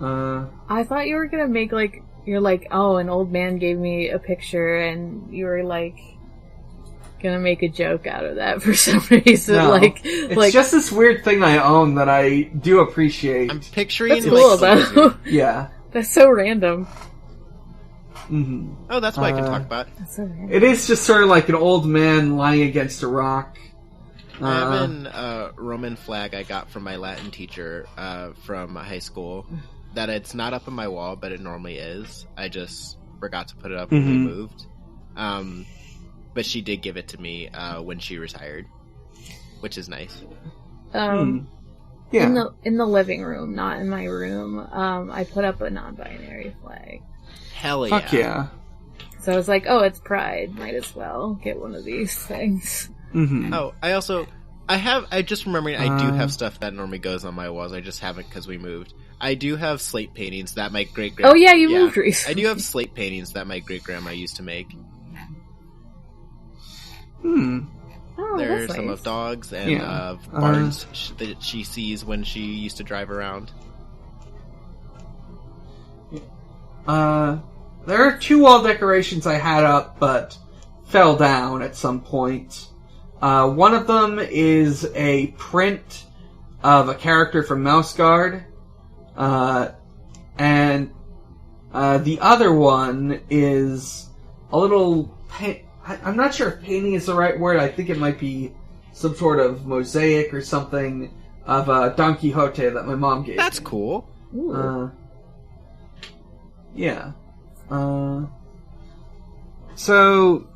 [SPEAKER 2] I thought you were gonna make an old man gave me a picture and you were gonna make a joke out of that for some reason.
[SPEAKER 1] No, it's just this weird thing I own that I do appreciate.
[SPEAKER 3] I'm picturing
[SPEAKER 2] that's cool though.
[SPEAKER 1] Yeah.
[SPEAKER 2] That's so random.
[SPEAKER 1] Mm-hmm.
[SPEAKER 3] Oh, that's what I can talk about.
[SPEAKER 2] That's so random.
[SPEAKER 1] It is just sort of like an old man lying against a rock.
[SPEAKER 3] I have a Roman flag I got from my Latin teacher from high school. That it's not up on my wall, but it normally is. I just forgot to put it up when we moved. But she did give it to me when she retired, which is nice.
[SPEAKER 1] Yeah.
[SPEAKER 2] In the living room, not in my room, I put up a non-binary flag.
[SPEAKER 3] Hell yeah.
[SPEAKER 1] Fuck yeah.
[SPEAKER 2] So I was like, oh, it's Pride. Might as well get one of these things.
[SPEAKER 1] Mm-hmm.
[SPEAKER 3] Oh, I just remembered I do have stuff that normally goes on my walls. I just haven't because we moved. I do have slate paintings that my great-grandma...
[SPEAKER 2] Oh yeah, you moved recently.
[SPEAKER 3] I do have slate paintings that my great-grandma used to make.
[SPEAKER 2] Oh,
[SPEAKER 3] There's
[SPEAKER 2] that's
[SPEAKER 3] some
[SPEAKER 2] nice.
[SPEAKER 3] of dogs and barns that she sees when she used to drive around.
[SPEAKER 1] There are 2 wall decorations I had up, but fell down at some point. One of them is a print of a character from Mouse Guard, and the other one is a little... I'm not sure if painting is the right word. I think it might be some sort of mosaic or something of Don Quixote that my mom gave
[SPEAKER 3] That's
[SPEAKER 1] me.
[SPEAKER 3] Cool.
[SPEAKER 1] Yeah. So,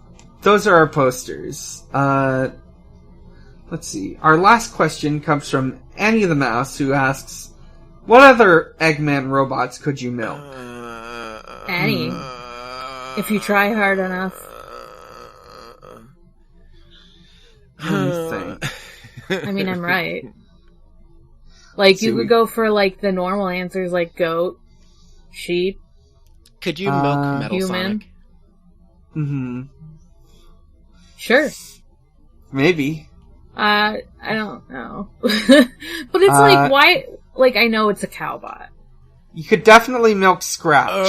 [SPEAKER 1] those are our posters. Let's see. Our last question comes from Annie the Mouse, who asks, what other Eggman robots could you milk?
[SPEAKER 2] Annie, if you try hard enough.
[SPEAKER 1] What do you think?
[SPEAKER 2] I mean, I'm right. You could go for, the normal answers, goat, sheep.
[SPEAKER 3] Could you milk Metal
[SPEAKER 2] human?
[SPEAKER 3] Sonic?
[SPEAKER 1] Mm-hmm.
[SPEAKER 2] Sure.
[SPEAKER 1] Maybe.
[SPEAKER 2] I don't know. But it's why... I know it's a cowbot.
[SPEAKER 1] You could definitely milk Scratch.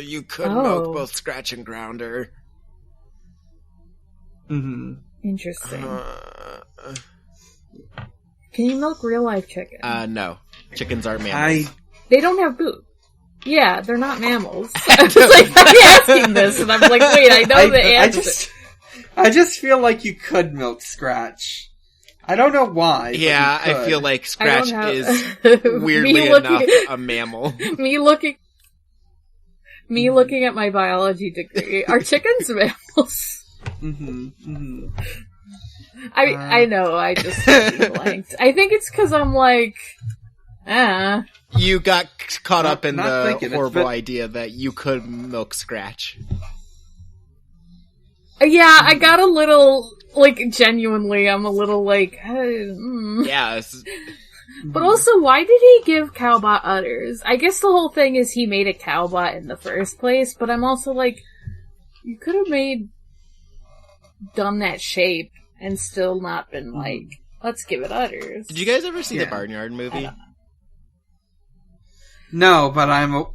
[SPEAKER 3] You could milk both Scratch and Grounder.
[SPEAKER 1] Mm-hmm.
[SPEAKER 2] Interesting. Can you milk real-life chicken?
[SPEAKER 3] No. Chickens aren't mammals.
[SPEAKER 2] They don't have boobs. Yeah, they're not mammals. I was I'm asking this, and I'm wait, I know the answer.
[SPEAKER 1] I just feel like you could milk Scratch. I don't know why.
[SPEAKER 3] Yeah, I feel like Scratch is weirdly enough a mammal.
[SPEAKER 2] Me looking at my biology degree. Are chickens mammals? I know, I just blanked. I think it's because I'm like,
[SPEAKER 3] You got caught up in the horrible idea that you could milk Scratch.
[SPEAKER 2] Yeah, I got a little, like, genuinely, I'm a little like,
[SPEAKER 3] Yeah.
[SPEAKER 2] But also, why did he give Cowbot udders? I guess the whole thing is he made a Cowbot in the first place, but I'm also like, you could have done that shape and still not been like, let's give it udders.
[SPEAKER 3] Did you guys ever see the Barnyard movie?
[SPEAKER 1] No, but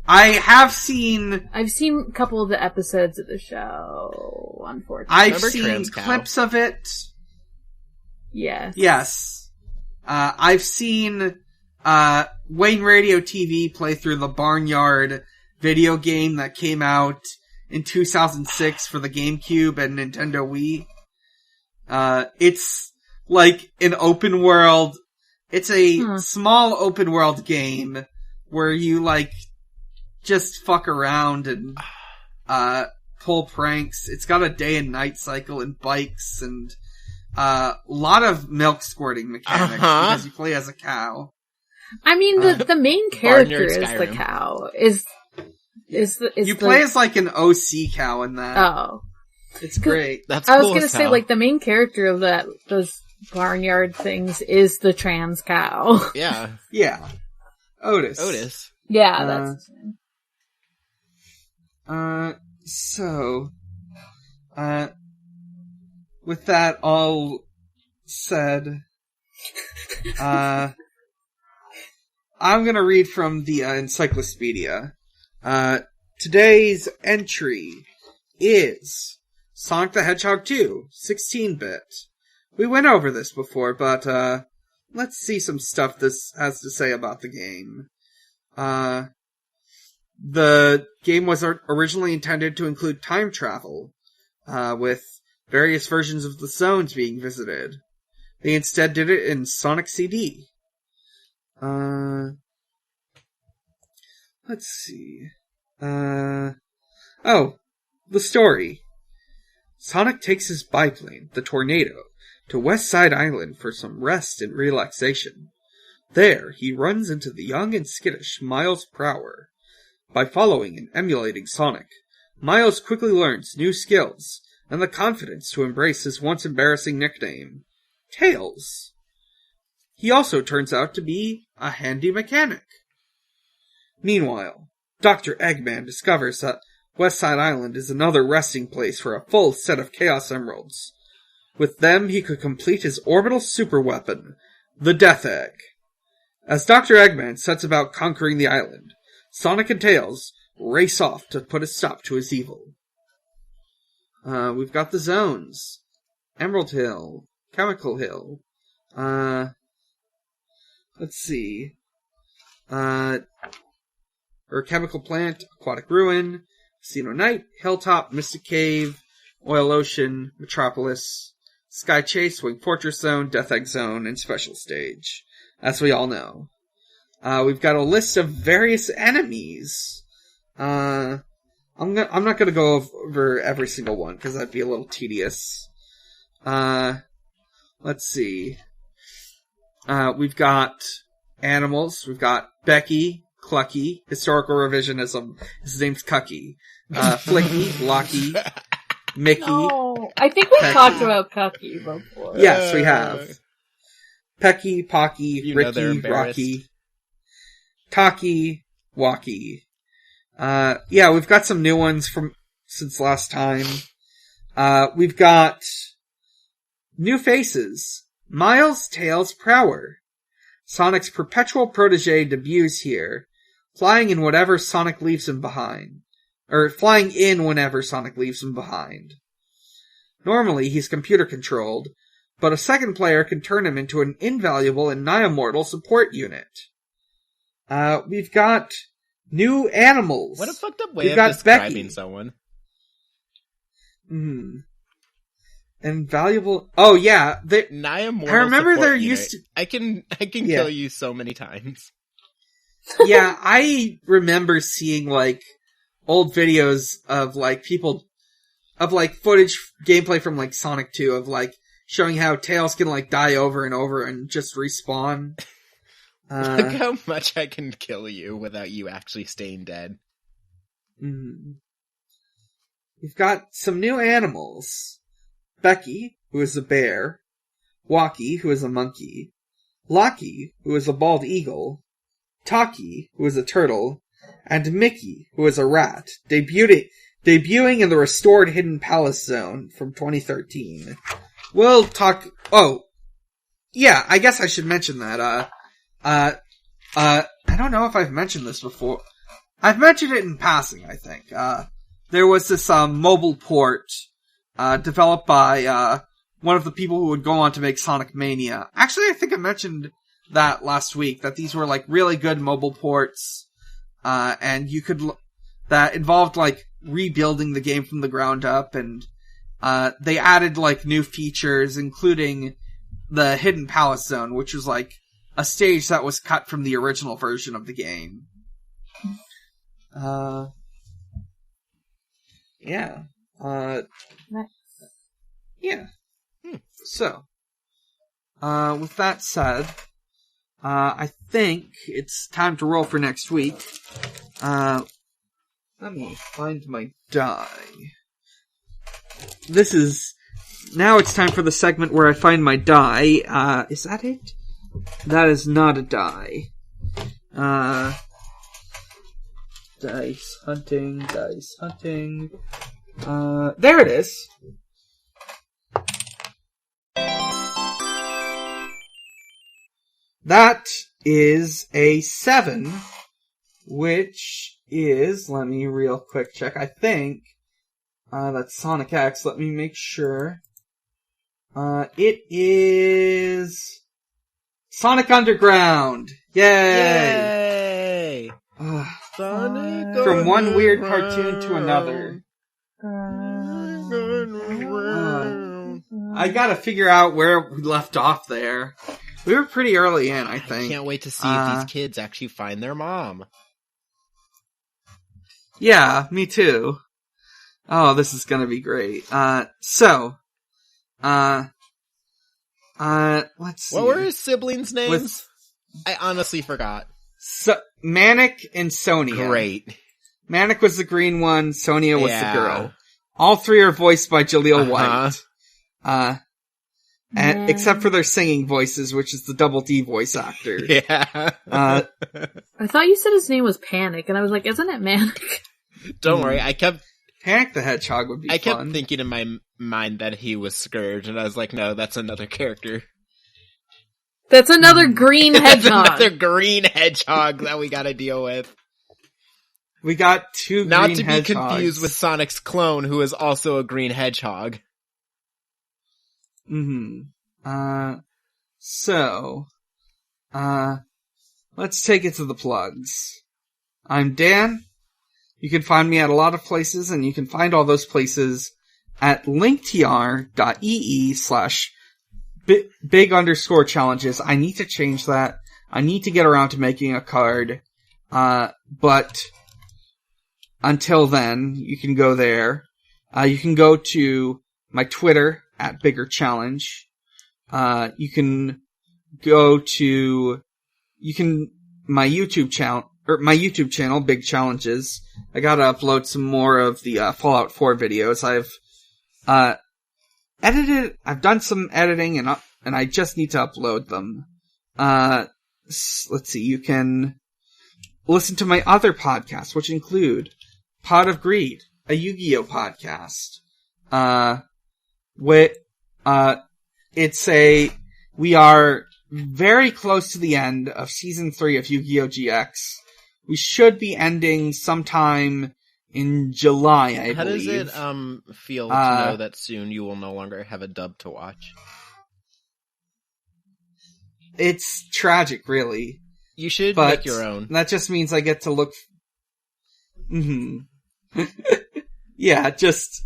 [SPEAKER 1] I've seen
[SPEAKER 2] a couple of the episodes of the show, unfortunately.
[SPEAKER 1] I've seen clips of it. Yes. I've seen, Wayne Radio TV play through the Barnyard video game that came out in 2006 for the GameCube and Nintendo Wii. It's like an open world, it's a small open world game where you, like, just fuck around and, pull pranks. It's got a day and night cycle and bikes and, a lot of milk squirting mechanics because you play as a cow.
[SPEAKER 2] I mean, the main character is the cow. You
[SPEAKER 1] play as, like, an OC cow in that.
[SPEAKER 2] Oh.
[SPEAKER 1] It's great.
[SPEAKER 3] That's cool.
[SPEAKER 2] I was gonna say, like, the main character of those Barnyard things is the trans cow.
[SPEAKER 3] Yeah.
[SPEAKER 1] Yeah. Otis.
[SPEAKER 2] Yeah, that's his name.
[SPEAKER 1] So, with that all said, I'm gonna read from the encyclopedia. Today's entry is Sonic the Hedgehog 2, 16-bit. We went over this before, but, let's see some stuff this has to say about the game. The game was originally intended to include time travel, with various versions of the zones being visited. They instead did it in Sonic CD. Let's see. The story. Sonic takes his biplane, the Tornado, to West Side Island for some rest and relaxation. There, he runs into the young and skittish Miles Prower. By following and emulating Sonic, Miles quickly learns new skills and the confidence to embrace his once embarrassing nickname, Tails. He also turns out to be a handy mechanic. Meanwhile, Dr. Eggman discovers that West Side Island is another resting place for a full set of Chaos Emeralds. With them, he could complete his orbital superweapon, the Death Egg. As Dr. Eggman sets about conquering the island, Sonic and Tails race off to put a stop to his evil. We've got the zones. Emerald Hill, Chemical Hill, let's see, Chemical Plant, Aquatic Ruin, Casino Night, Hilltop, Mystic Cave, Oil Ocean, Metropolis, Sky Chase, Wing Fortress Zone, Death Egg Zone, and Special Stage, as we all know. We've got a list of various enemies. I'm not gonna go over every single one, because that'd be a little tedious. Let's see. We've got animals. We've got Becky, Clucky, historical revisionism. His name's Cucky. Flicky, Locky, Mickey.
[SPEAKER 2] No, I think we've talked about Cucky before.
[SPEAKER 1] Yes, we have. Pecky, Pocky, Ricky, Rocky, Taki, Walkie. Yeah, we've got some new ones since last time. We've got new faces. Miles Tails Prower. Sonic's perpetual protege debuts here, flying in whenever Sonic leaves him behind. Flying in whenever Sonic leaves him behind. Normally, he's computer-controlled, but a second player can turn him into an invaluable and nigh-immortal support unit. We've got new animals.
[SPEAKER 3] What a fucked up way of describing someone.
[SPEAKER 1] Invaluable. Oh yeah,
[SPEAKER 3] I
[SPEAKER 1] remember there used to.
[SPEAKER 3] I can kill you so many times.
[SPEAKER 1] Yeah, I remember seeing like old videos of like people of like footage gameplay from like Sonic 2 of like showing how Tails can like die over and over and just respawn.
[SPEAKER 3] Look how much I can kill you without you actually staying dead.
[SPEAKER 1] We've got some new animals. Becky, who is a bear. Walkie, who is a monkey. Locky, who is a bald eagle. Taki, who is a turtle. And Mickey, who is a rat. Debuting in the restored Hidden Palace Zone from 2013. We'll talk... Oh, yeah, I guess I should mention that. I don't know if I've mentioned this before. I've mentioned it in passing, I think. There was this mobile port developed by one of the people who would go on to make Sonic Mania. Actually, I think I mentioned that last week, that these were like really good mobile ports, and you could that involved like rebuilding the game from the ground up, and they added like new features, including the Hidden Palace Zone, which was like a stage that was cut from the original version of the game. Yeah.
[SPEAKER 2] Nice.
[SPEAKER 1] Yeah. So, with that said, I think it's time to roll for next week. Let me find my die. Now it's time for the segment where I find my die. Is that it? That is not a die. Dice hunting. There it is. That is a 7, which is, let me real quick check, I think, that's Sonic X, let me make sure. It is Sonic Underground! Yay!
[SPEAKER 3] Sonic
[SPEAKER 1] From one weird cartoon to another. I gotta figure out where we left off there. We were pretty early in, I think.
[SPEAKER 3] I can't wait to see if these kids actually find their mom.
[SPEAKER 1] Yeah, me too. Oh, this is gonna be great. Let's see.
[SPEAKER 3] What were his siblings' names? I honestly forgot.
[SPEAKER 1] Manic and Sonia.
[SPEAKER 3] Great.
[SPEAKER 1] Manic was the green one, Sonia was the girl. All three are voiced by Jaleel White. And, except for their singing voices, which is the Double D voice actor.
[SPEAKER 3] Yeah.
[SPEAKER 2] I thought you said his name was Panic, and I was like, isn't it Manic?
[SPEAKER 3] Don't worry,
[SPEAKER 1] Panic the Hedgehog would be fun.
[SPEAKER 3] I kept thinking in my mind that he was Scourge, and I was like, no, that's another character.
[SPEAKER 2] That's another green hedgehog.
[SPEAKER 3] That's another green hedgehog that we gotta deal with.
[SPEAKER 1] We got two
[SPEAKER 3] Not
[SPEAKER 1] green
[SPEAKER 3] to
[SPEAKER 1] hedgehogs.
[SPEAKER 3] be confused with Sonic's clone, who is also a green hedgehog.
[SPEAKER 1] Let's take it to the plugs. I'm Dan. You can find me at a lot of places, and you can find all those places at linktr.ee/big_challenges. I need to change that. I need to get around to making a card. But until then, you can go there. You can go to my Twitter at Bigger Challenge. You can go to my YouTube channel, Big Challenges. I gotta upload some more of the Fallout 4 videos. I've done some editing and I just need to upload them. Let's see, you can listen to my other podcasts, which include Pod of Greed, a Yu-Gi-Oh podcast. We are very close to the end of Season 3 of Yu-Gi-Oh! GX. We should be ending sometime in July, I believe.
[SPEAKER 3] How does it feel to know that soon you will no longer have a dub to watch?
[SPEAKER 1] It's tragic, really.
[SPEAKER 3] You should make your own.
[SPEAKER 1] That just means I get to look... Yeah, just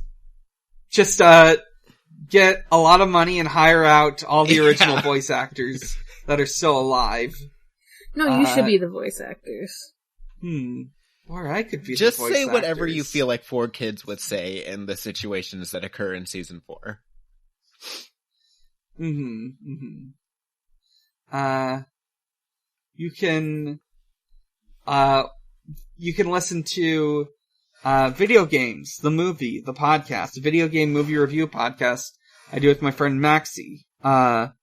[SPEAKER 1] get a lot of money and hire out all the original voice actors that are still alive.
[SPEAKER 2] No, you should be the voice actors.
[SPEAKER 1] Or I could be
[SPEAKER 3] just
[SPEAKER 1] the voice
[SPEAKER 3] say whatever
[SPEAKER 1] actors.
[SPEAKER 3] you feel like 4Kids would say in the situations that occur in season 4.
[SPEAKER 1] You can listen to Video Games, the movie, the podcast, a video game movie review podcast I do with my friend Maxie. Our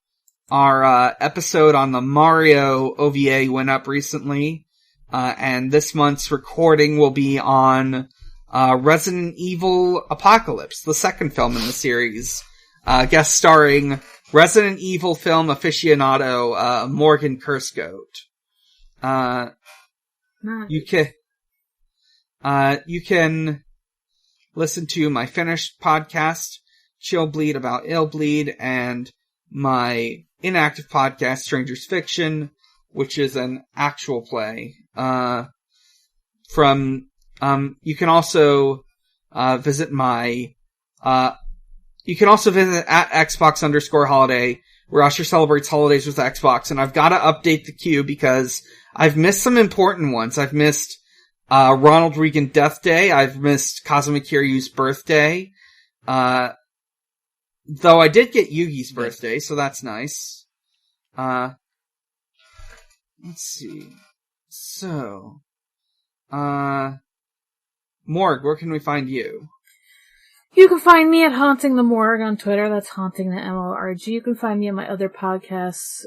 [SPEAKER 1] episode on the Mario OVA went up recently, and this month's recording will be on Resident Evil Apocalypse, the second film in the series, guest starring Resident Evil film aficionado Morgan Kursgoat. You can listen to my finished podcast, Chill Bleed about Ill Bleed, and my inactive podcast, Strangers Fiction, which is an actual play. You can also visit at Xbox_holiday, where Usher celebrates holidays with Xbox, and I've got to update the queue because I've missed some important ones. I've missed Ronald Reagan Death Day. I've missed Kazuma Kiryu's birthday. Though I did get Yugi's birthday, so that's nice. Let's see. So, Morg, where can we find you?
[SPEAKER 2] You can find me at Haunting the Morg on Twitter. That's Haunting the MORG. You can find me on my other podcasts.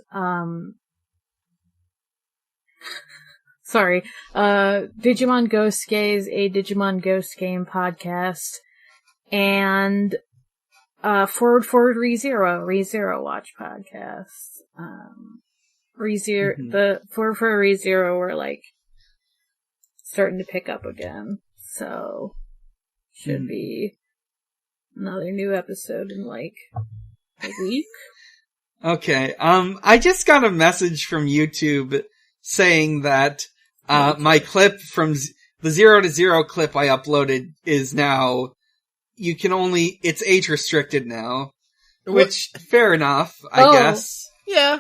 [SPEAKER 2] Digimon Ghost Gaze, a Digimon Ghost Game podcast, and Forward ReZero Watch podcast. The Forward for ReZero we're like starting to pick up again, so should be another new episode in like a week.
[SPEAKER 1] Okay. I just got a message from YouTube saying that my clip from the 0 to 0 clip I uploaded is now it's age restricted now. Which, fair enough, I guess.
[SPEAKER 3] Yeah.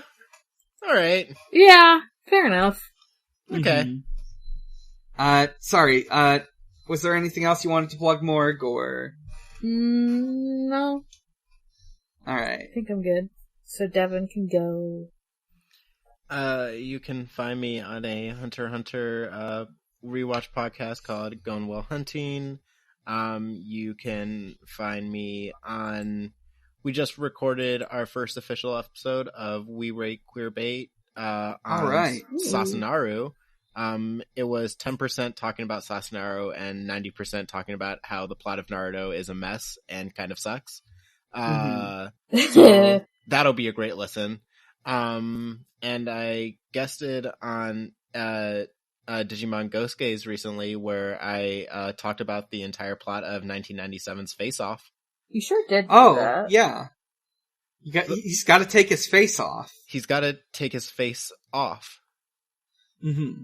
[SPEAKER 3] Alright.
[SPEAKER 2] Yeah, fair enough.
[SPEAKER 3] Okay.
[SPEAKER 1] Sorry, was there anything else you wanted to plug, Morg, or?
[SPEAKER 2] No.
[SPEAKER 1] Alright.
[SPEAKER 2] I think I'm good. So Devon can go.
[SPEAKER 3] You can find me on a Hunter x Hunter rewatch podcast called Going Well Hunting. You can find me on... We just recorded our first official episode of We Rate Queerbait on Sasanaru. It was 10% talking about Sasanaru and 90% talking about how the plot of Naruto is a mess and kind of sucks. So that'll be a great listen. And I guested on Digimon Ghost Gaze recently, where I talked about the entire plot of 1997's Face Off.
[SPEAKER 2] You sure did.
[SPEAKER 1] Yeah. He's got to take his face off.
[SPEAKER 3] He's got to take his face off.
[SPEAKER 1] Mm-hmm.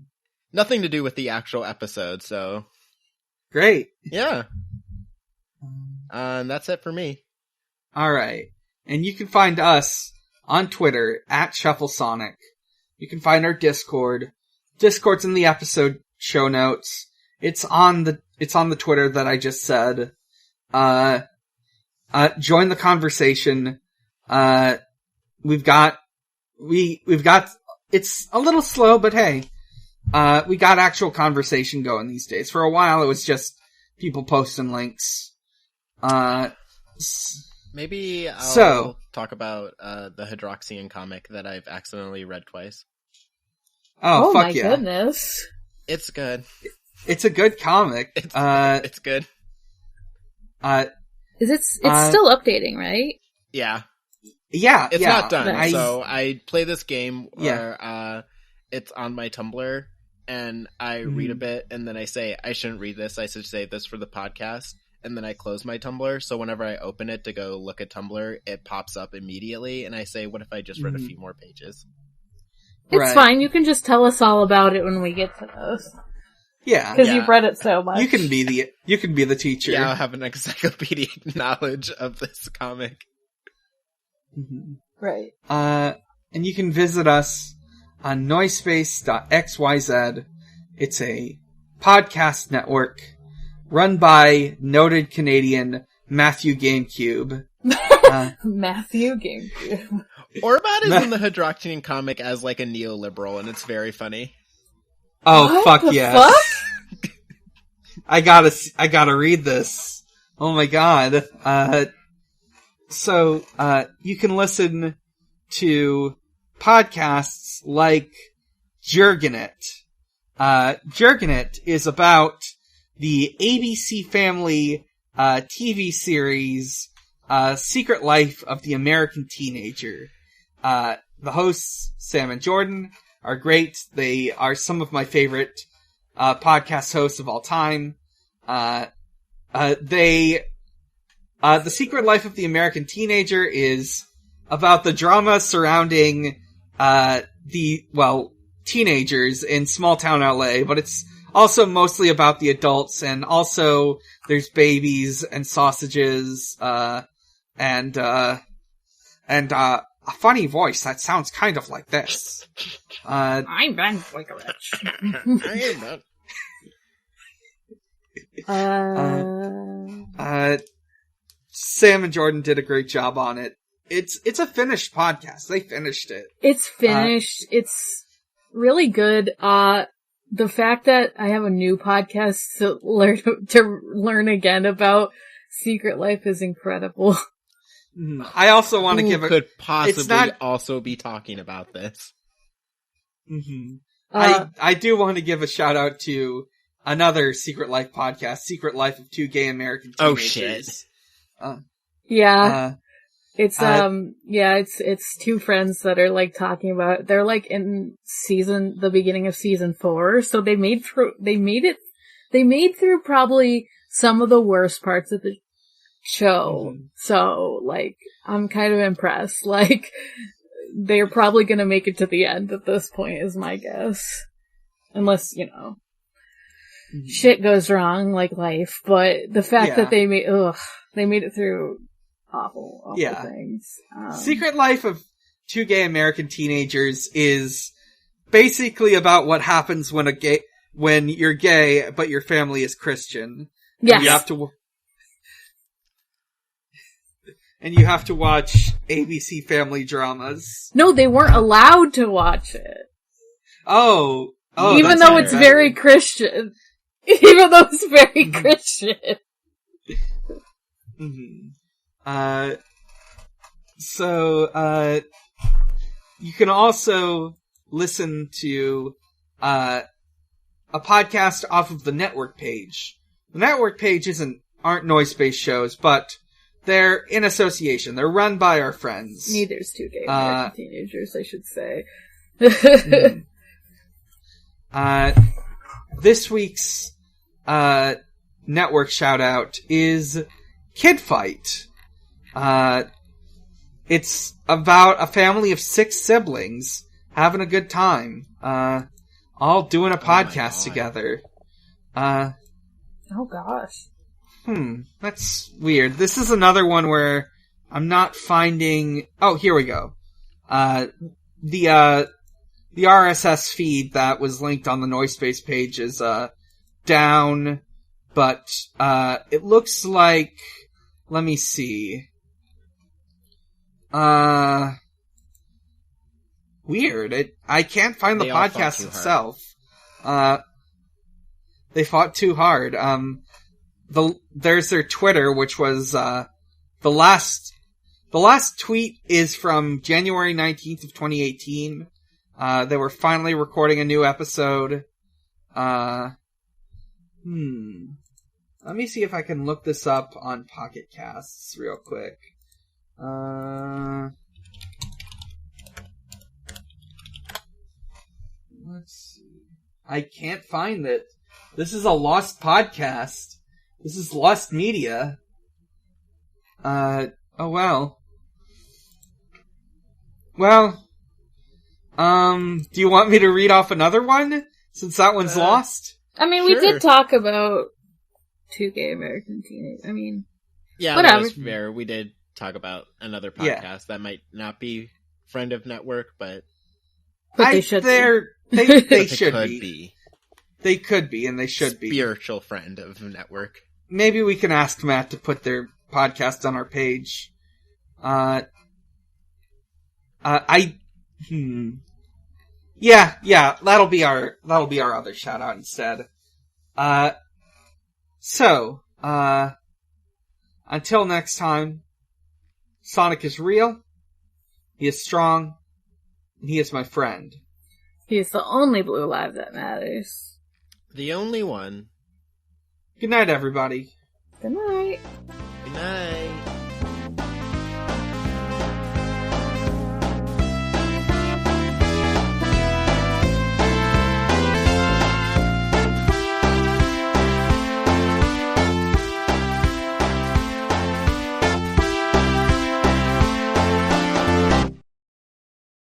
[SPEAKER 3] Nothing to do with the actual episode, so
[SPEAKER 1] great.
[SPEAKER 3] Yeah. That's it for me.
[SPEAKER 1] All right, and you can find us on Twitter at ShuffleSonic. You can find our Discord. Discord's in the episode show notes. It's on the Twitter that I just said. Join the conversation. We've got, it's a little slow, but hey, we got actual conversation going these days. For a while, it was just people posting links.
[SPEAKER 3] Maybe I'll talk about, the Hydroxian comic that I've accidentally read twice.
[SPEAKER 1] Oh fuck
[SPEAKER 2] my
[SPEAKER 1] yeah.
[SPEAKER 2] Goodness.
[SPEAKER 3] It's good.
[SPEAKER 1] It's a good comic.
[SPEAKER 3] It's good.
[SPEAKER 2] It's still updating, right?
[SPEAKER 3] Yeah.
[SPEAKER 1] Yeah.
[SPEAKER 3] It's not done.
[SPEAKER 2] Nice.
[SPEAKER 3] So I play this game where, it's on my Tumblr and I read a bit and then I say, I shouldn't read this. I should save this for the podcast. And then I close my Tumblr. So whenever I open it to go look at Tumblr, it pops up immediately. And I say, what if I just read a few more pages?
[SPEAKER 2] It's fine. You can just tell us all about it when we get to those.
[SPEAKER 1] Yeah.
[SPEAKER 2] Because you've read it so much.
[SPEAKER 1] You can be the teacher.
[SPEAKER 3] Yeah, I'll have an encyclopedic knowledge of this comic.
[SPEAKER 1] Mm-hmm.
[SPEAKER 2] Right.
[SPEAKER 1] And you can visit us on noisepace.xyz. It's a podcast network run by noted Canadian Matthew GameCube.
[SPEAKER 2] Matthew GameCube.
[SPEAKER 3] Orbat is in the Hydroxynian comic as like a neoliberal, and it's very funny.
[SPEAKER 1] Oh,
[SPEAKER 2] what
[SPEAKER 1] fuck
[SPEAKER 2] the
[SPEAKER 1] yes.
[SPEAKER 2] Fuck?
[SPEAKER 1] I gotta read this. Oh my god. So, you can listen to podcasts like Jerganet. Jerganet is about the ABC Family, TV series, Secret Life of the American Teenager. The hosts, Sam and Jordan, are great. They are some of my favorite podcast hosts of all time. The Secret Life of the American Teenager is about the drama surrounding teenagers in small town LA, but it's also mostly about the adults, and also there's babies and sausages, and a funny voice that sounds kind of like this.
[SPEAKER 2] I'm Ben Boykovich.
[SPEAKER 1] Sam and Jordan did a great job on it. It's a finished podcast. They finished it.
[SPEAKER 2] It's finished. It's really good. The fact that I have a new podcast to learn again about Secret Life is incredible.
[SPEAKER 1] I also want to give a...
[SPEAKER 3] could possibly also be talking about this.
[SPEAKER 1] Mm-hmm. I do want to give a shout out to another Secret Life podcast, Secret Life of Two Gay American Teenagers.
[SPEAKER 3] Oh shit.
[SPEAKER 2] It's two friends that are like talking about, they're like in the beginning of season 4, so they made through probably some of the worst parts of the show. Mm-hmm. So, like, I'm kind of impressed. Like, they're probably gonna make it to the end at this point, is my guess. Unless, shit goes wrong, like life. But the fact that they made it through awful things.
[SPEAKER 1] Secret Life of Two Gay American Teenagers is basically about what happens when you're gay, but your family is Christian.
[SPEAKER 2] Yes.
[SPEAKER 1] And you have to watch ABC Family dramas.
[SPEAKER 2] No, they weren't allowed to watch it.
[SPEAKER 1] Oh,
[SPEAKER 2] even though it's very Christian. Even though it's very Christian.
[SPEAKER 1] Mm-hmm. So, you can also listen to, a podcast off of the network page. The network page aren't noise-based shows, but they're in association. They're run by our friends.
[SPEAKER 2] Neither's Two Gay American Teenagers, I should say.
[SPEAKER 1] This week's, network shout-out is Kid Fight. It's about a family of 6 siblings having a good time, all doing a podcast together.
[SPEAKER 2] Oh gosh.
[SPEAKER 1] That's weird. This is another one where I'm not finding... Oh, here we go. The RSS feed that was linked on the Noisepace page is, down, but, it looks like... Let me see. Weird. I can't find the podcast itself. They fought too hard. There's their Twitter, which was, the last tweet is from January 19th of 2018. They were finally recording a new episode. Let me see if I can look this up on Pocket Casts real quick. Let's see. I can't find it. This is a lost podcast. This is lost media. Oh well. Well, do you want me to read off another one? Since that one's lost?
[SPEAKER 2] I mean, we did talk about Two Gay American Teenagers. I mean,
[SPEAKER 3] yeah,
[SPEAKER 2] whatever.
[SPEAKER 3] That was fair. We did talk about another podcast that might not be friend of network, but
[SPEAKER 2] they should
[SPEAKER 1] they should
[SPEAKER 3] could
[SPEAKER 1] be. They could be, and they should be.
[SPEAKER 3] Spiritual friend of network.
[SPEAKER 1] Maybe we can ask Matt to put their podcast on our page. Yeah, that'll be our other shout out instead. Until next time, Sonic is real, he is strong, and he is my friend.
[SPEAKER 2] He is the only blue life that matters.
[SPEAKER 3] The only one.
[SPEAKER 1] Good night, everybody.
[SPEAKER 2] Good night.
[SPEAKER 3] Good night.